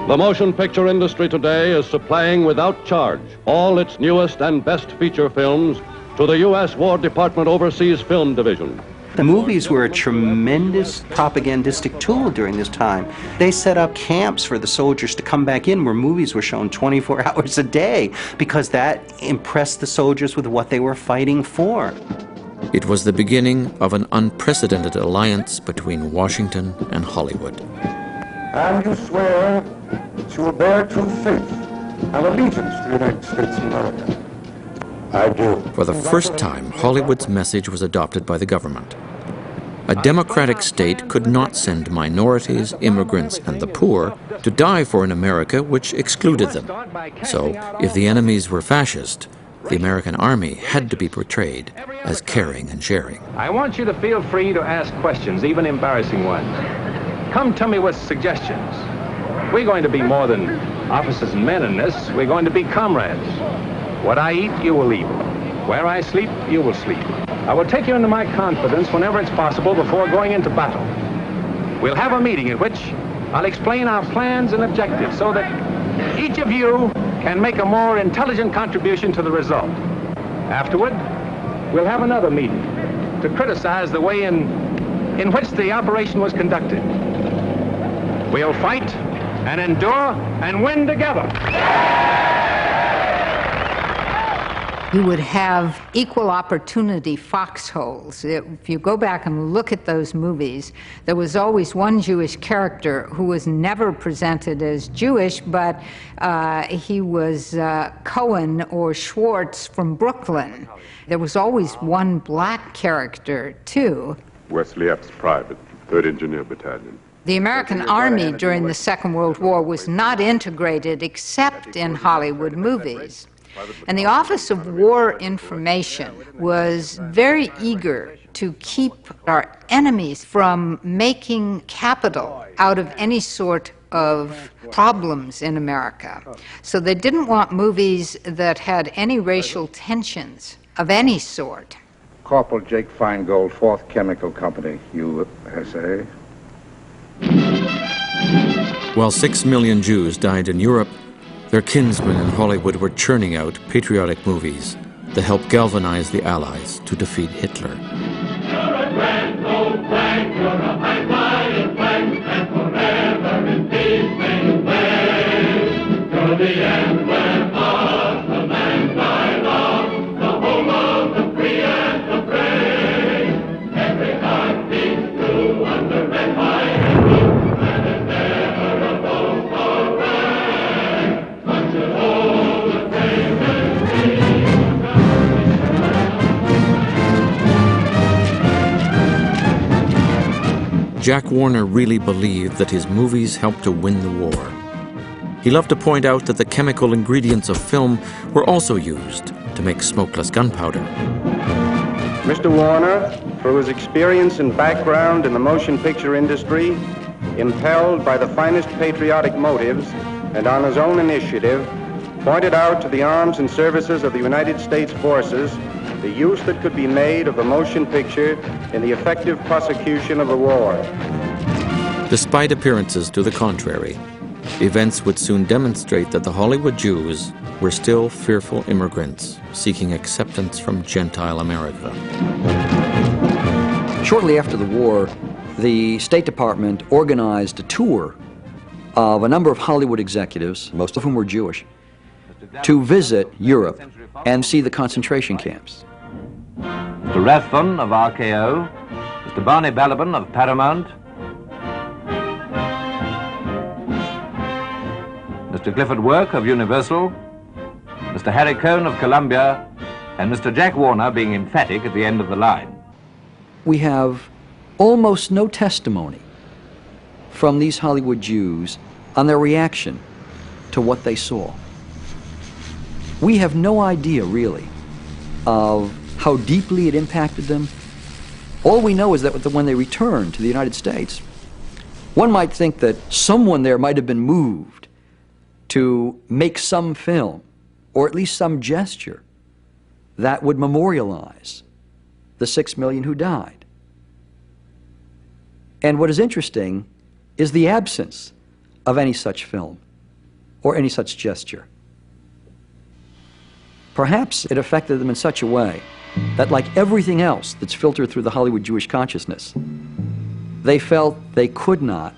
The motion picture industry today is supplying without charge all its newest and best feature films to the U.S. War Department Overseas Film Division. The movies were a tremendous propagandistic tool during this time. They set up camps for the soldiers to come back in where movies were shown 24 hours a day because that impressed the soldiers with what they were fighting for. It was the beginning of an unprecedented alliance between Washington and Hollywood. And you swear that you will bear true faith and allegiance to the United States of America. I do. For the first time, Hollywood's message was adopted by the government. A democratic state could not send minorities, immigrants, and the poor to die for an America which excluded them. So, if the enemies were fascist, the American army had to be portrayed as caring and sharing. I want you to feel free to ask questions, even embarrassing ones. Come to me with suggestions. We're going to be more than officers and men in this. We're going to be comrades. What I eat, you will eat. Where I sleep, you will sleep. I will take you into my confidence whenever it's possible before going into battle. We'll have a meeting at which I'll explain our plans and objectives so that each of you can make a more intelligent contribution to the result. Afterward, we'll have another meeting to criticize the way in which the operation was conducted. We'll fight and endure and win together. You would have equal opportunity foxholes. If you go back and look at those movies, there was always one Jewish character who was never presented as Jewish, but he was Cohen or Schwartz from Brooklyn. There was always one black character, too. Wesley Epps, Private, 3rd Engineer Battalion. The American Army during the Second World War was not integrated except in Hollywood movies. And the Office of War Information was very eager to keep our enemies from making capital out of any sort of problems in America. So they didn't want movies that had any racial tensions of any sort. Corporal Jake Feingold, 4th Chemical Company, USA. While 6 million Jews died in Europe, their kinsmen in Hollywood were churning out patriotic movies that helped galvanize the Allies to defeat Hitler. Jack Warner really believed that his movies helped to win the war. He loved to point out that the chemical ingredients of film were also used to make smokeless gunpowder. Mr. Warner, through his experience and background in the motion picture industry, impelled by the finest patriotic motives, and on his own initiative, pointed out to the arms and services of the United States forces the use that could be made of the motion picture in the effective prosecution of the war. Despite appearances to the contrary, events would soon demonstrate that the Hollywood Jews were still fearful immigrants seeking acceptance from Gentile America. Shortly after the war, the State Department organized a tour of a number of Hollywood executives, most of whom were Jewish, to visit Europe and see the concentration camps. Mr. Rathbun of RKO, Mr. Barney Balaban of Paramount, Mr. Clifford Work of Universal, Mr. Harry Cohn of Columbia, and Mr. Jack Warner being emphatic at the end of the line. We have almost no testimony from these Hollywood Jews on their reaction to what they saw. We have no idea, really, of how deeply it impacted them. All we know is that when they returned to the United States, one might think that someone there might have been moved to make some film, or at least some gesture, that would memorialize the 6 million who died. And what is interesting is the absence of any such film or any such gesture. Perhaps it affected them in such a way that, like everything else that's filtered through the Hollywood Jewish consciousness, they felt they could not,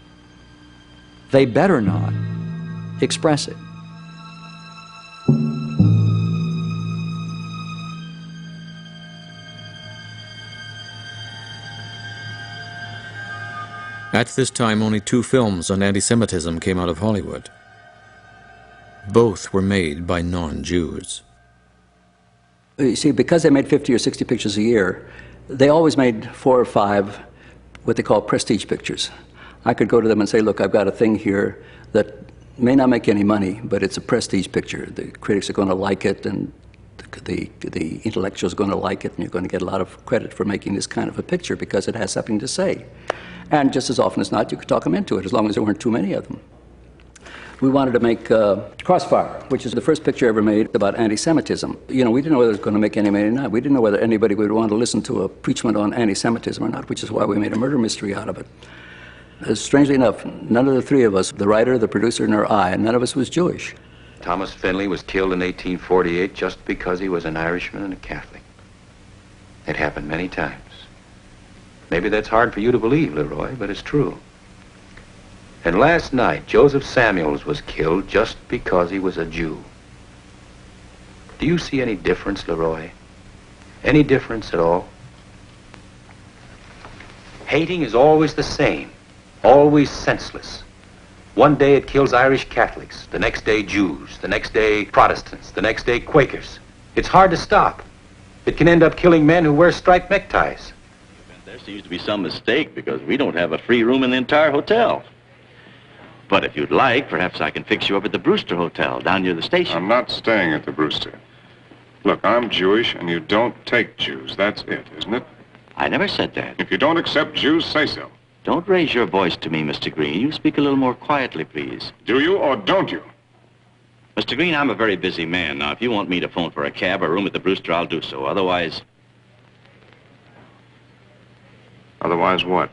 they better not, express it. At this time, only 2 films on anti-Semitism came out of Hollywood. Both were made by non-Jews. You see, because they made 50 or 60 pictures a year, they always made 4 or 5 what they call prestige pictures. I could go to them and say, look, I've got a thing here that may not make any money, but it's a prestige picture. The critics are going to like it, and the intellectuals are going to like it, and you're going to get a lot of credit for making this kind of a picture because it has something to say. And just as often as not, you could talk them into it, as long as there weren't too many of them. We wanted to make Crossfire, which is the first picture ever made about anti-Semitism. You know, we didn't know whether it was going to make any money or not. We didn't know whether anybody would want to listen to a preachment on anti-Semitism or not, which is why we made a murder mystery out of it. Strangely enough, none of the 3 of us, the writer, the producer, nor I, none of us was Jewish. Thomas Finley was killed in 1848 just because he was an Irishman and a Catholic. It happened many times. Maybe that's hard for you to believe, Leroy, but it's true. And last night, Joseph Samuels was killed just because he was a Jew. Do you see any difference, Leroy? Any difference at all? Hating is always the same, always senseless. One day it kills Irish Catholics, the next day Jews, the next day Protestants, the next day Quakers. It's hard to stop. It can end up killing men who wear striped neckties. There seems to be some mistake because we don't have a free room in the entire hotel. But if you'd like, perhaps I can fix you up at the Brewster Hotel down near the station. I'm not staying at the Brewster. Look, I'm Jewish, and you don't take Jews. That's it, isn't it? I never said that. If you don't accept Jews, say so. Don't raise your voice to me, Mr. Green. You speak a little more quietly, please. Do you or don't you? Mr. Green, I'm a very busy man. Now, if you want me to phone for a cab or room at the Brewster, I'll do so. Otherwise... Otherwise what?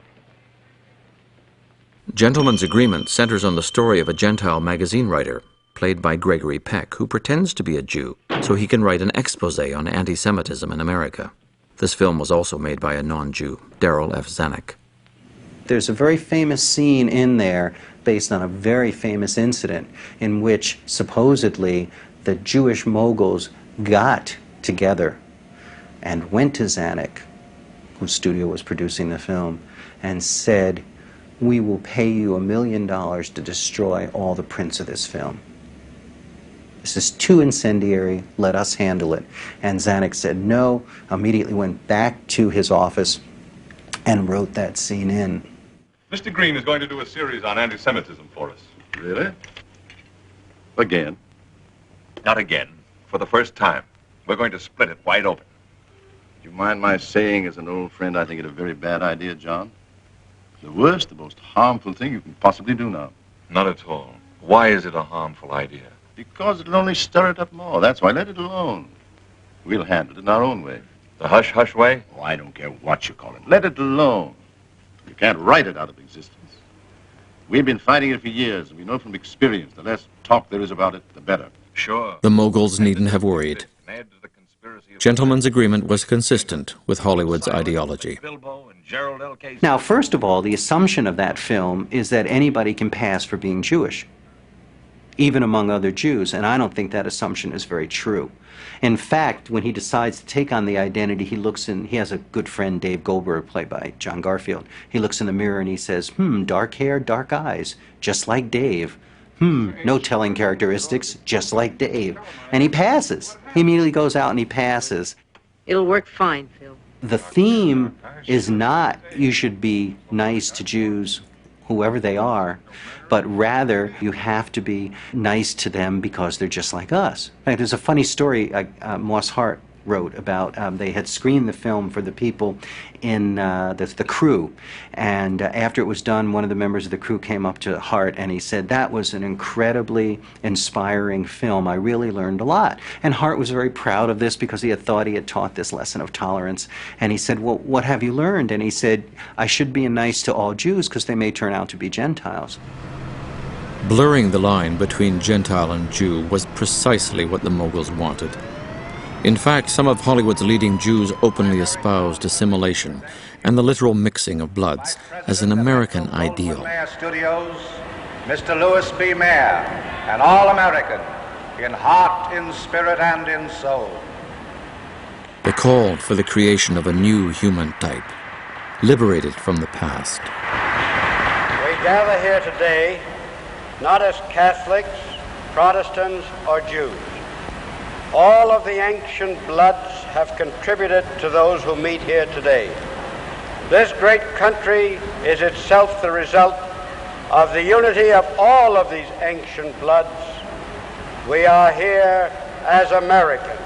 Gentleman's Agreement centers on the story of a Gentile magazine writer, played by Gregory Peck, who pretends to be a Jew so he can write an expose on anti-Semitism in America. This film was also made by a non-Jew, Darrell F. Zanuck. There's a very famous scene in there based on a very famous incident in which supposedly the Jewish moguls got together and went to Zanuck, whose studio was producing the film, and said, "We will pay you $1 million to destroy all the prints of this film. This is too incendiary, let us handle it." And Zanuck said no, immediately went back to his office and wrote that scene in. Mr. Green is going to do a series on anti-Semitism for us. Really? Again? Not again. For the first time. We're going to split it wide open. Do you mind my saying, as an old friend, I think it a very bad idea, John? The worst, the most harmful thing you can possibly do now. Not at all. Why is it a harmful idea? Because it'll only stir it up more. That's why. Let it alone. We'll handle it in our own way. The hush-hush way? Oh, I don't care what you call it. Let it alone. You can't write it out of existence. We've been fighting it for years, and we know from experience the less talk there is about it, the better. Sure. The moguls needn't have worried. Gentleman's Agreement was consistent with Hollywood's ideology. Now, first of all, the assumption of that film is that anybody can pass for being Jewish, even among other Jews, and I don't think that assumption is very true. In fact, when he decides to take on the identity, he has a good friend, Dave Goldberg, played by John Garfield. He looks in the mirror and he says, dark hair, dark eyes, just like Dave. No telling characteristics, just like Dave. And he passes. He immediately goes out and he passes. It'll work fine, Phil. The theme is not you should be nice to Jews, whoever they are, but rather you have to be nice to them because they're just like us. In fact, there's a funny story Moss Hart wrote about. They had screened the film for the people in the crew, and after it was done, one of the members of the crew came up to Hart and he said, "That was an incredibly inspiring film. I really learned a lot." And Hart was very proud of this because he had thought he had taught this lesson of tolerance. And he said, "Well, what have you learned?" And he said, "I should be nice to all Jews because they may turn out to be Gentiles." Blurring the line between Gentile and Jew was precisely what the moguls wanted. In fact, some of Hollywood's leading Jews openly espoused assimilation and the literal mixing of bloods as an American ideal. Studios, Mr. Louis B. Mayer, an all-American in heart, in spirit, and in soul. They called for the creation of a new human type, liberated from the past. We gather here today not as Catholics, Protestants, or Jews. All of the ancient bloods have contributed to those who meet here today. This great country is itself the result of the unity of all of these ancient bloods. We are here as Americans.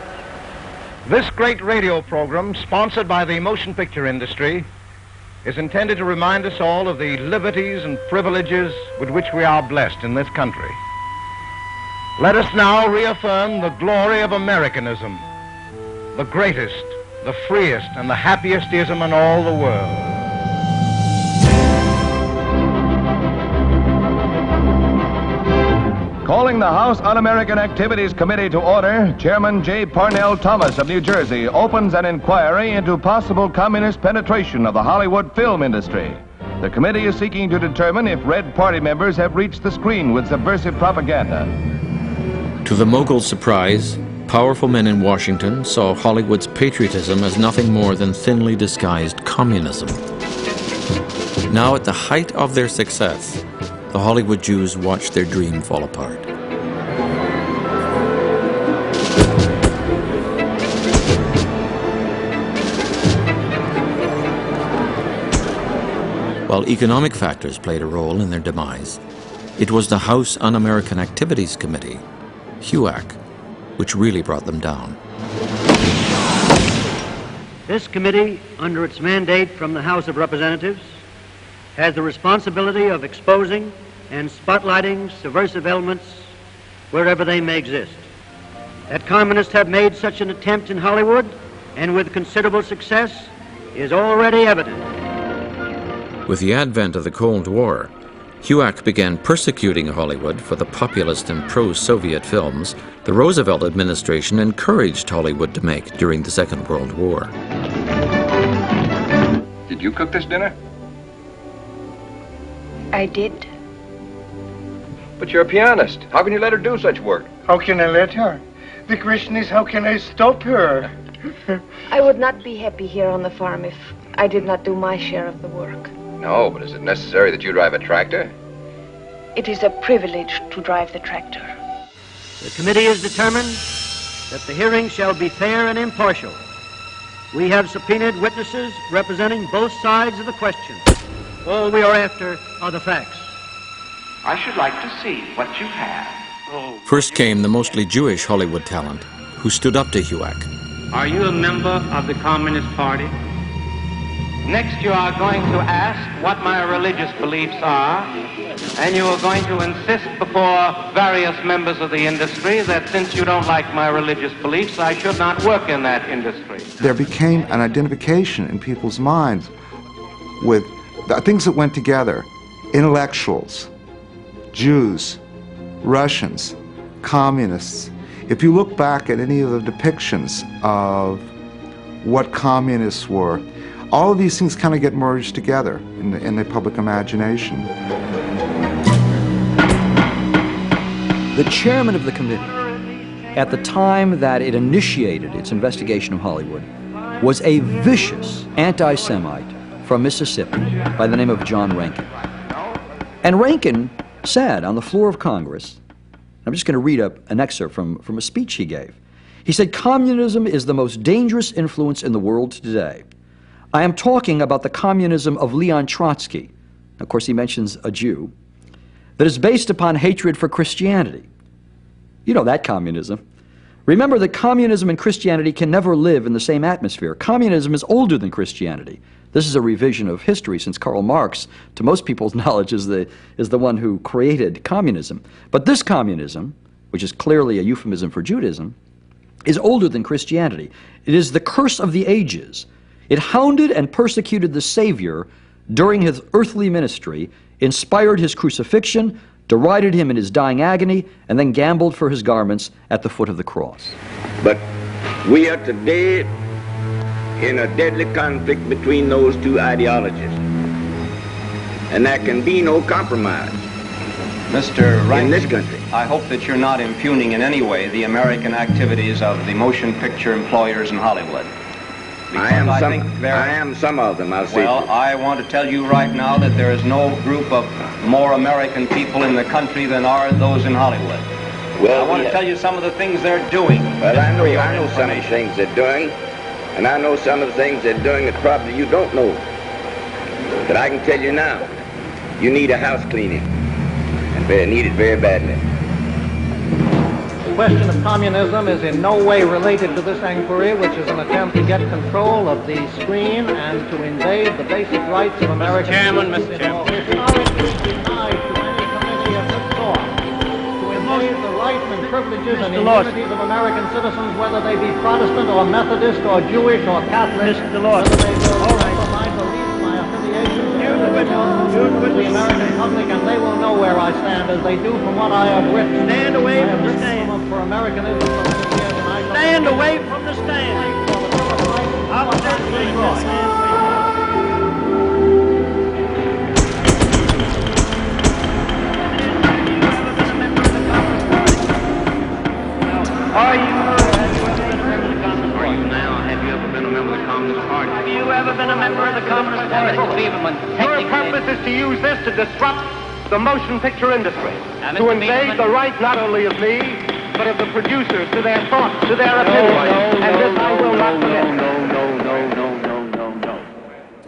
This great radio program, sponsored by the motion picture industry, is intended to remind us all of the liberties and privileges with which we are blessed in this country. Let us now reaffirm the glory of Americanism, the greatest, the freest, and the happiest ism in all the world. Calling the House Un-American Activities Committee to order, Chairman J. Parnell Thomas of New Jersey opens an inquiry into possible communist penetration of the Hollywood film industry. The committee is seeking to determine if Red Party members have reached the screen with subversive propaganda. To the moguls' surprise, powerful men in Washington saw Hollywood's patriotism as nothing more than thinly disguised communism. Now, at the height of their success, the Hollywood Jews watched their dream fall apart. While economic factors played a role in their demise, it was the House Un-American Activities Committee, HUAC, which really brought them down. This committee, under its mandate from the House of Representatives, has the responsibility of exposing and spotlighting subversive elements wherever they may exist. That communists have made such an attempt in Hollywood, and with considerable success, is already evident. With the advent of the Cold War, HUAC began persecuting Hollywood for the populist and pro-Soviet films the Roosevelt administration encouraged Hollywood to make during the Second World War. Did you cook this dinner? I did. But you're a pianist. How can you let her do such work? How can I let her? The question is, how can I stop her? I would not be happy here on the farm if I did not do my share of the work. No, but is it necessary that you drive a tractor? It is a privilege to drive the tractor. The committee is determined that the hearing shall be fair and impartial. We have subpoenaed witnesses representing both sides of the question. All we are after are the facts. I should like to see what you have. First came the mostly Jewish Hollywood talent, who stood up to HUAC. Are you a member of the Communist Party? Next, you are going to ask what my religious beliefs are, and you are going to insist before various members of the industry that since you don't like my religious beliefs, I should not work in that industry. There became an identification in people's minds with the things that went together: intellectuals, Jews, Russians, communists. If you look back at any of the depictions of what communists were, all of these things kind of get merged together in the public imagination. The chairman of the committee, at the time that it initiated its investigation of Hollywood, was a vicious anti-Semite from Mississippi by the name of John Rankin. And Rankin said on the floor of Congress, I'm just going to read an excerpt from a speech he gave. He said, "Communism is the most dangerous influence in the world today. I am talking about the communism of Leon Trotsky," of course he mentions a Jew, "that is based upon hatred for Christianity." You know that communism. Remember that communism and Christianity can never live in the same atmosphere. Communism is older than Christianity. This is a revision of history, since Karl Marx, to most people's knowledge, is the one who created communism. But this communism, which is clearly a euphemism for Judaism, is older than Christianity. It is the curse of the ages. It hounded and persecuted the Savior during his earthly ministry, inspired his crucifixion, derided him in his dying agony, and then gambled for his garments at the foot of the cross. But we are today in a deadly conflict between those two ideologies. And there can be no compromise Mr. Rankin, in this country. I hope that you're not impugning in any way the American activities of the motion picture employers in Hollywood. I am some of them, I'll say. Well, I want to tell you right now that there is no group of more American people in the country than are those in Hollywood. Well, I want to tell you some of the things they're doing. Well, I know some of the things they're doing, and I know some of the things they're doing that probably you don't know. But I can tell you now, you need a house cleaning, and they need it very badly. The question of communism is in no way related to this inquiry, which is an attempt to get control of the screen and to invade the basic rights of American citizens. Mr. Chairman. Historically denied to any committee of this sort. To invade the rights and privileges and immunities of American citizens, whether they be Protestant or Methodist or Jewish or Catholic, whether they will compromise or leave my affiliation to the American public, and they will know where I stand, as they do from what I have written. Stand away from the stand. For Americanism for many years, and I stand away from the stand. I'll stand Are you now? Have you ever been a member of the Communist Party? Have you ever been a member of the Communist Party? Your purpose is to use this to disrupt the motion picture industry, to invade the right not only of me, but of the producers, to their thoughts, to their opinions, and this I will not permit. No.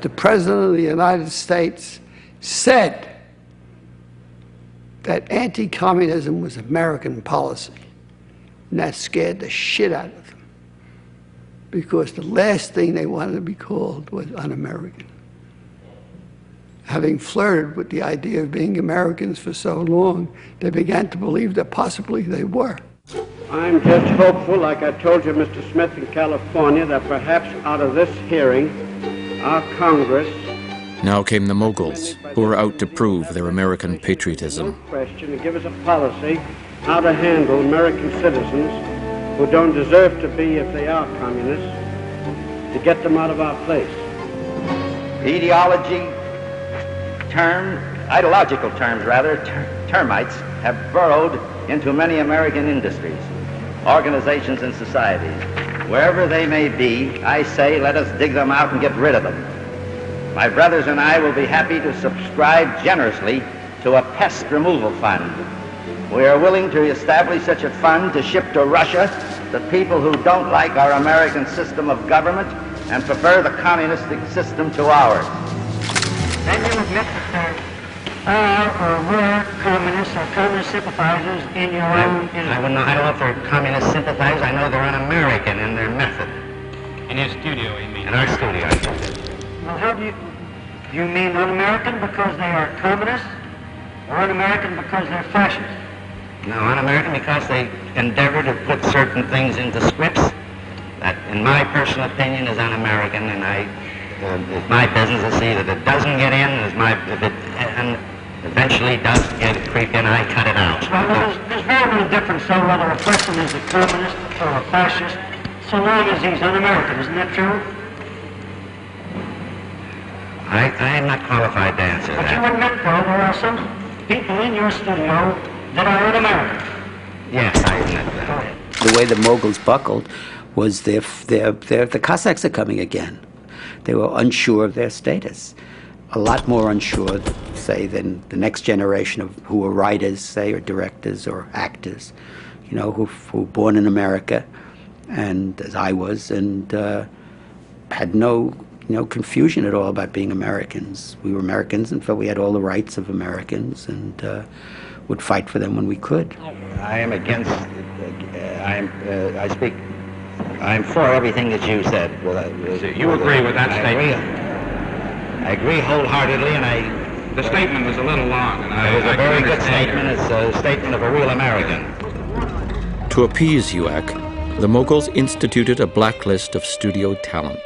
The President of the United States said that anti-communism was American policy, and that scared the shit out of them, because the last thing they wanted to be called was un-American. Having flirted with the idea of being Americans for so long, they began to believe that possibly they were. I'm just hopeful, like I told you, Mr. Smith, in California, that perhaps out of this hearing, our Congress Now came the Moguls, who were out to prove their American patriotism. Question to give us a policy how to handle American citizens who don't deserve to be if they are communists, to get them out of our place. Ideological terms, termites have burrowed into many American industries, organizations, and societies. Wherever they may be, I say let us dig them out and get rid of them. My brothers and I will be happy to subscribe generously to a pest removal fund. We are willing to establish such a fund to ship to Russia the people who don't like our American system of government and prefer the communistic system to ours. Then you admit that there are or were communists or communist sympathizers in your own industry. I don't know if they're communist sympathizers. I know they're un-American in their method. In his studio, you mean? In our studio. Well, how do you mean un-American because they are communists, or un-American because they're fascists? No, un-American because they endeavor to put certain things into scripts that, in my personal opinion, is un-American, and it's my business to see that it doesn't get in. If it eventually does creep in, I cut it out. Well, there's very little difference so whether a person is a communist or a fascist, so long as he's un-American. Isn't that true? I am not qualified to answer that. But you admit, though, there are some people in your studio that are un-American. Yes, I admit that. The way the Moguls buckled was the Cossacks are coming again. They were unsure of their status. A lot more unsure, say, than the next generation of who were writers, say, or directors or actors, who were born in America, and as I was, and had no confusion at all about being Americans. We were Americans and felt we had all the rights of Americans and would fight for them when we could. I am against, I'm for everything that you said. You agree with that statement? I agree wholeheartedly, and The statement was a little long, and it was a very good statement. It's a statement of a real American. To appease HUAC, the Moguls instituted a blacklist of studio talent.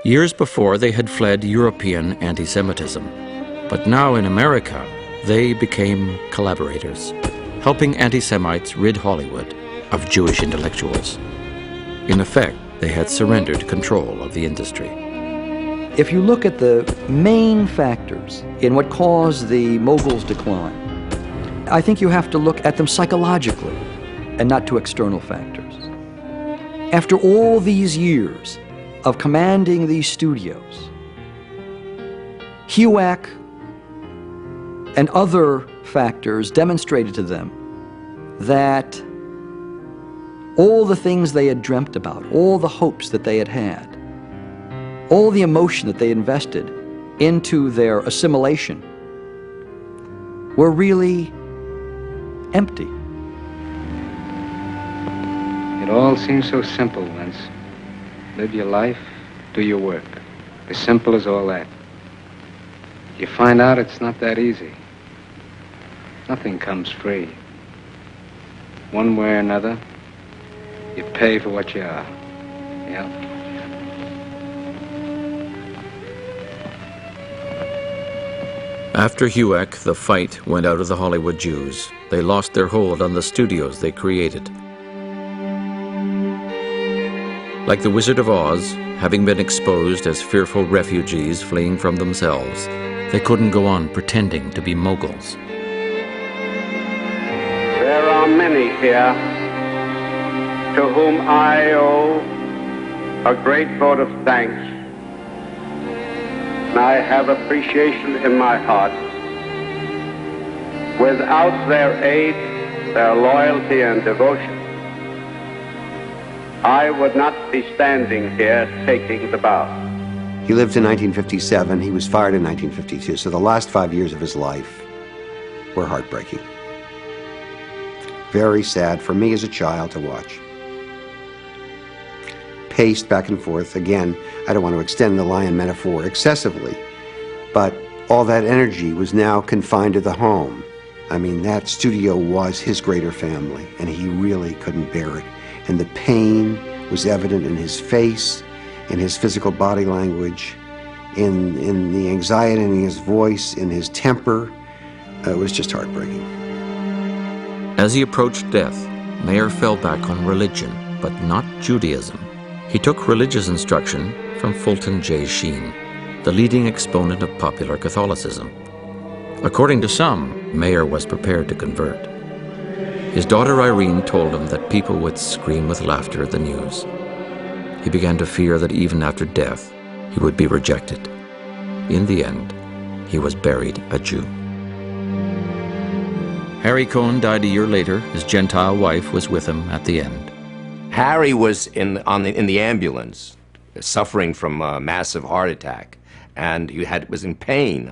Years before, they had fled European anti-Semitism. But now in America, they became collaborators, helping anti-Semites rid Hollywood of Jewish intellectuals. In effect, they had surrendered control of the industry. If you look at the main factors in what caused the Moguls' decline, I think you have to look at them psychologically and not to external factors. After all these years of commanding these studios, HUAC and other factors demonstrated to them that all the things they had dreamt about, all the hopes that they had had, all the emotion that they invested into their assimilation were really empty. It all seems so simple, Vince. Live your life, do your work. As simple as all that. You find out it's not that easy. Nothing comes free. One way or another, you pay for what you are. Yeah. After HUAC, the fight went out of the Hollywood Jews. They lost their hold on the studios they created. Like the Wizard of Oz, having been exposed as fearful refugees fleeing from themselves, they couldn't go on pretending to be moguls. There are many here to whom I owe a great vote of thanks. And I have appreciation in my heart. Without their aid, their loyalty and devotion, I would not be standing here taking the bow. He lived in 1957. He was fired in 1952. So the last 5 years of his life were heartbreaking. Very sad for me as a child to watch. Paced back and forth. Again, I don't want to extend the lion metaphor excessively, but all that energy was now confined to the home. I mean, that studio was his greater family, and he really couldn't bear it. And the pain was evident in his face, in his physical body language, in the anxiety in his voice, in his temper. It was just heartbreaking. As he approached death, Mayer fell back on religion, but not Judaism. He took religious instruction from Fulton J. Sheen, the leading exponent of popular Catholicism. According to some, Mayer was prepared to convert. His daughter Irene told him that people would scream with laughter at the news. He began to fear that even after death, he would be rejected. In the end, he was buried a Jew. Harry Cohn died a year later. His Gentile wife was with him at the end. Harry was in the ambulance, suffering from a massive heart attack, and was in pain,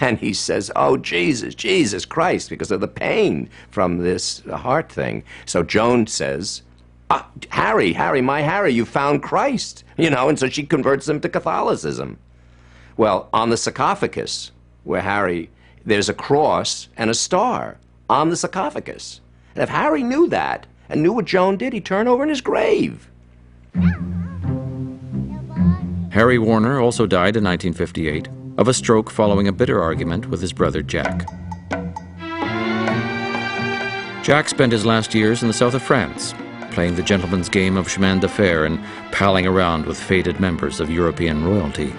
and he says, "Oh, Jesus Christ," because of the pain from this heart thing. So Joan says, Harry, my Harry, you found Christ, and so she converts him to Catholicism. Well, on the sarcophagus, where Harry, there's a cross and a star on the sarcophagus. And if Harry knew that, and knew what Joan did, he'd turn over in his grave. Harry Warner also died in 1958 of a stroke following a bitter argument with his brother Jack. Jack spent his last years in the south of France, playing the gentleman's game of chemin de fer and palling around with faded members of European royalty.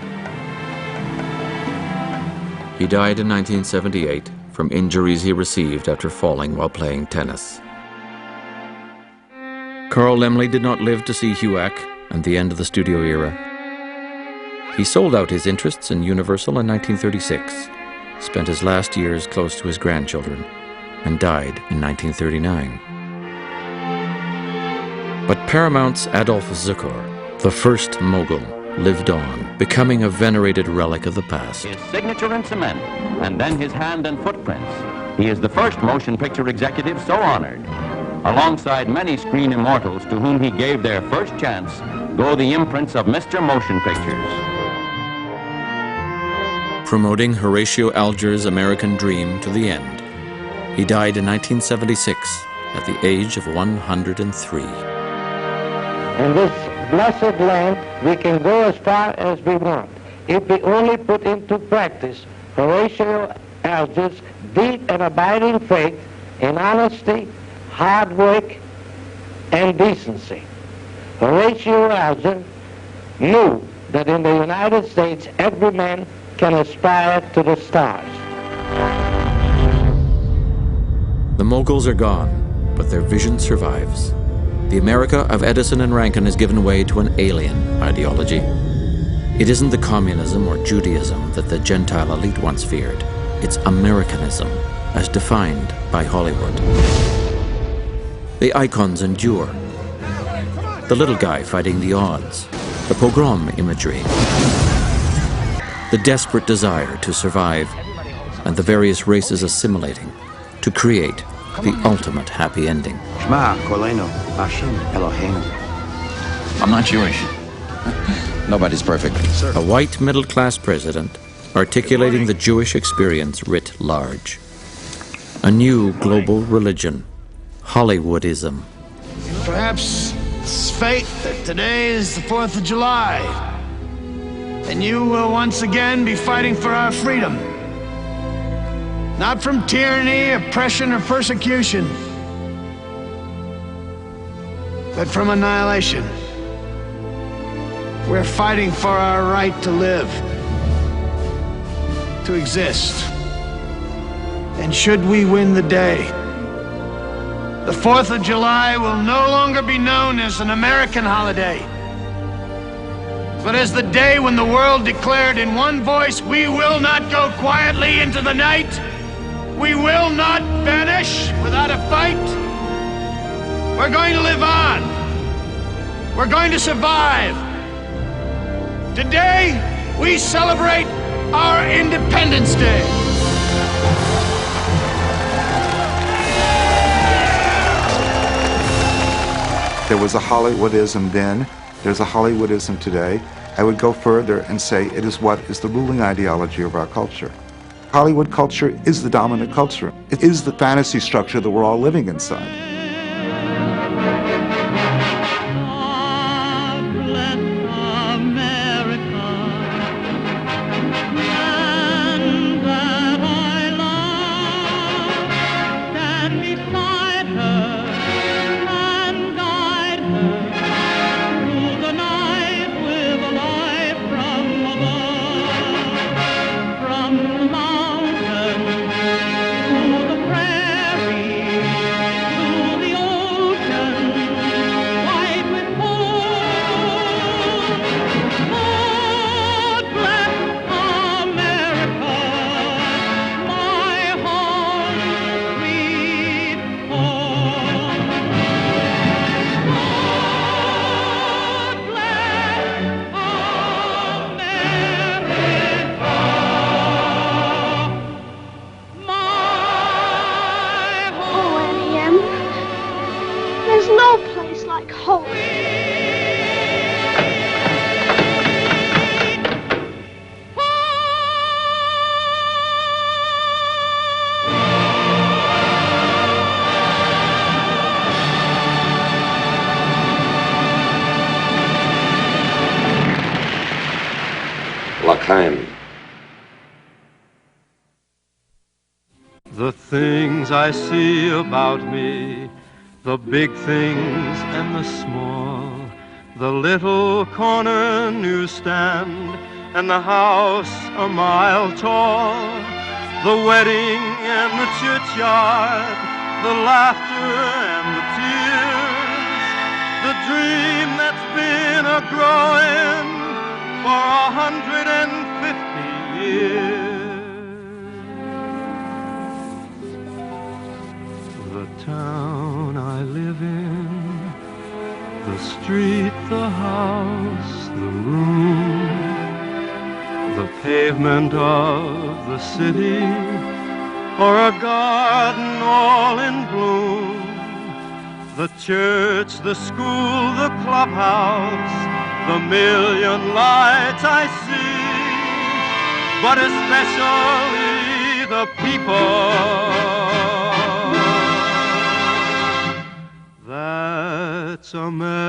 He died in 1978 from injuries he received after falling while playing tennis. Carl Laemmle did not live to see HUAC and the end of the studio era. He sold out his interests in Universal in 1936, spent his last years close to his grandchildren, and died in 1939. But Paramount's Adolph Zukor, the first mogul, lived on, becoming a venerated relic of the past. His signature in cement, and then his hand and footprints. He is the first motion picture executive so honored. Alongside many screen immortals to whom he gave their first chance, go the imprints of Mr. Motion Pictures. Promoting Horatio Alger's American Dream to the end, he died in 1976 at the age of 103. In this blessed land, we can go as far as we want if we only put into practice Horatio Alger's deep and abiding faith in honesty, hard work, and decency. Horatio Alger knew that in the United States, every man can aspire to the stars. The moguls are gone, but their vision survives. The America of Edison and Rankin has given way to an alien ideology. It isn't the communism or Judaism that the Gentile elite once feared. It's Americanism, as defined by Hollywood. The icons endure. The little guy fighting the odds, the pogrom imagery, the desperate desire to survive, and the various races assimilating to create the ultimate happy ending. I'm not Jewish. Nobody's perfect. A white middle-class president articulating the Jewish experience writ large. A new global religion, Hollywoodism. Perhaps it's fate that today is the 4th of July, and you will once again be fighting for our freedom. Not from tyranny, oppression, or persecution, but from annihilation. We're fighting for our right to live, to exist. And should we win the day, the 4th of July will no longer be known as an American holiday, but as the day when the world declared in one voice, we will not go quietly into the night. We will not vanish without a fight. We're going to live on. We're going to survive. Today, we celebrate our Independence Day. There was a Hollywoodism then, there's a Hollywoodism today. I would go further and say it is what is the ruling ideology of our culture. Hollywood culture is the dominant culture. It is the fantasy structure that we're all living inside. time. The things I see about me, the big things and the small, the little corner newsstand and the house a mile tall, the wedding and the churchyard, the laughter and the tears, the dream that's been a-growing for 150 years. The town I live in, the street, the house, the room, the pavement of the city, or a garden all in bloom, the church, the school, the clubhouse, the million lights I see, but especially the people. That's America.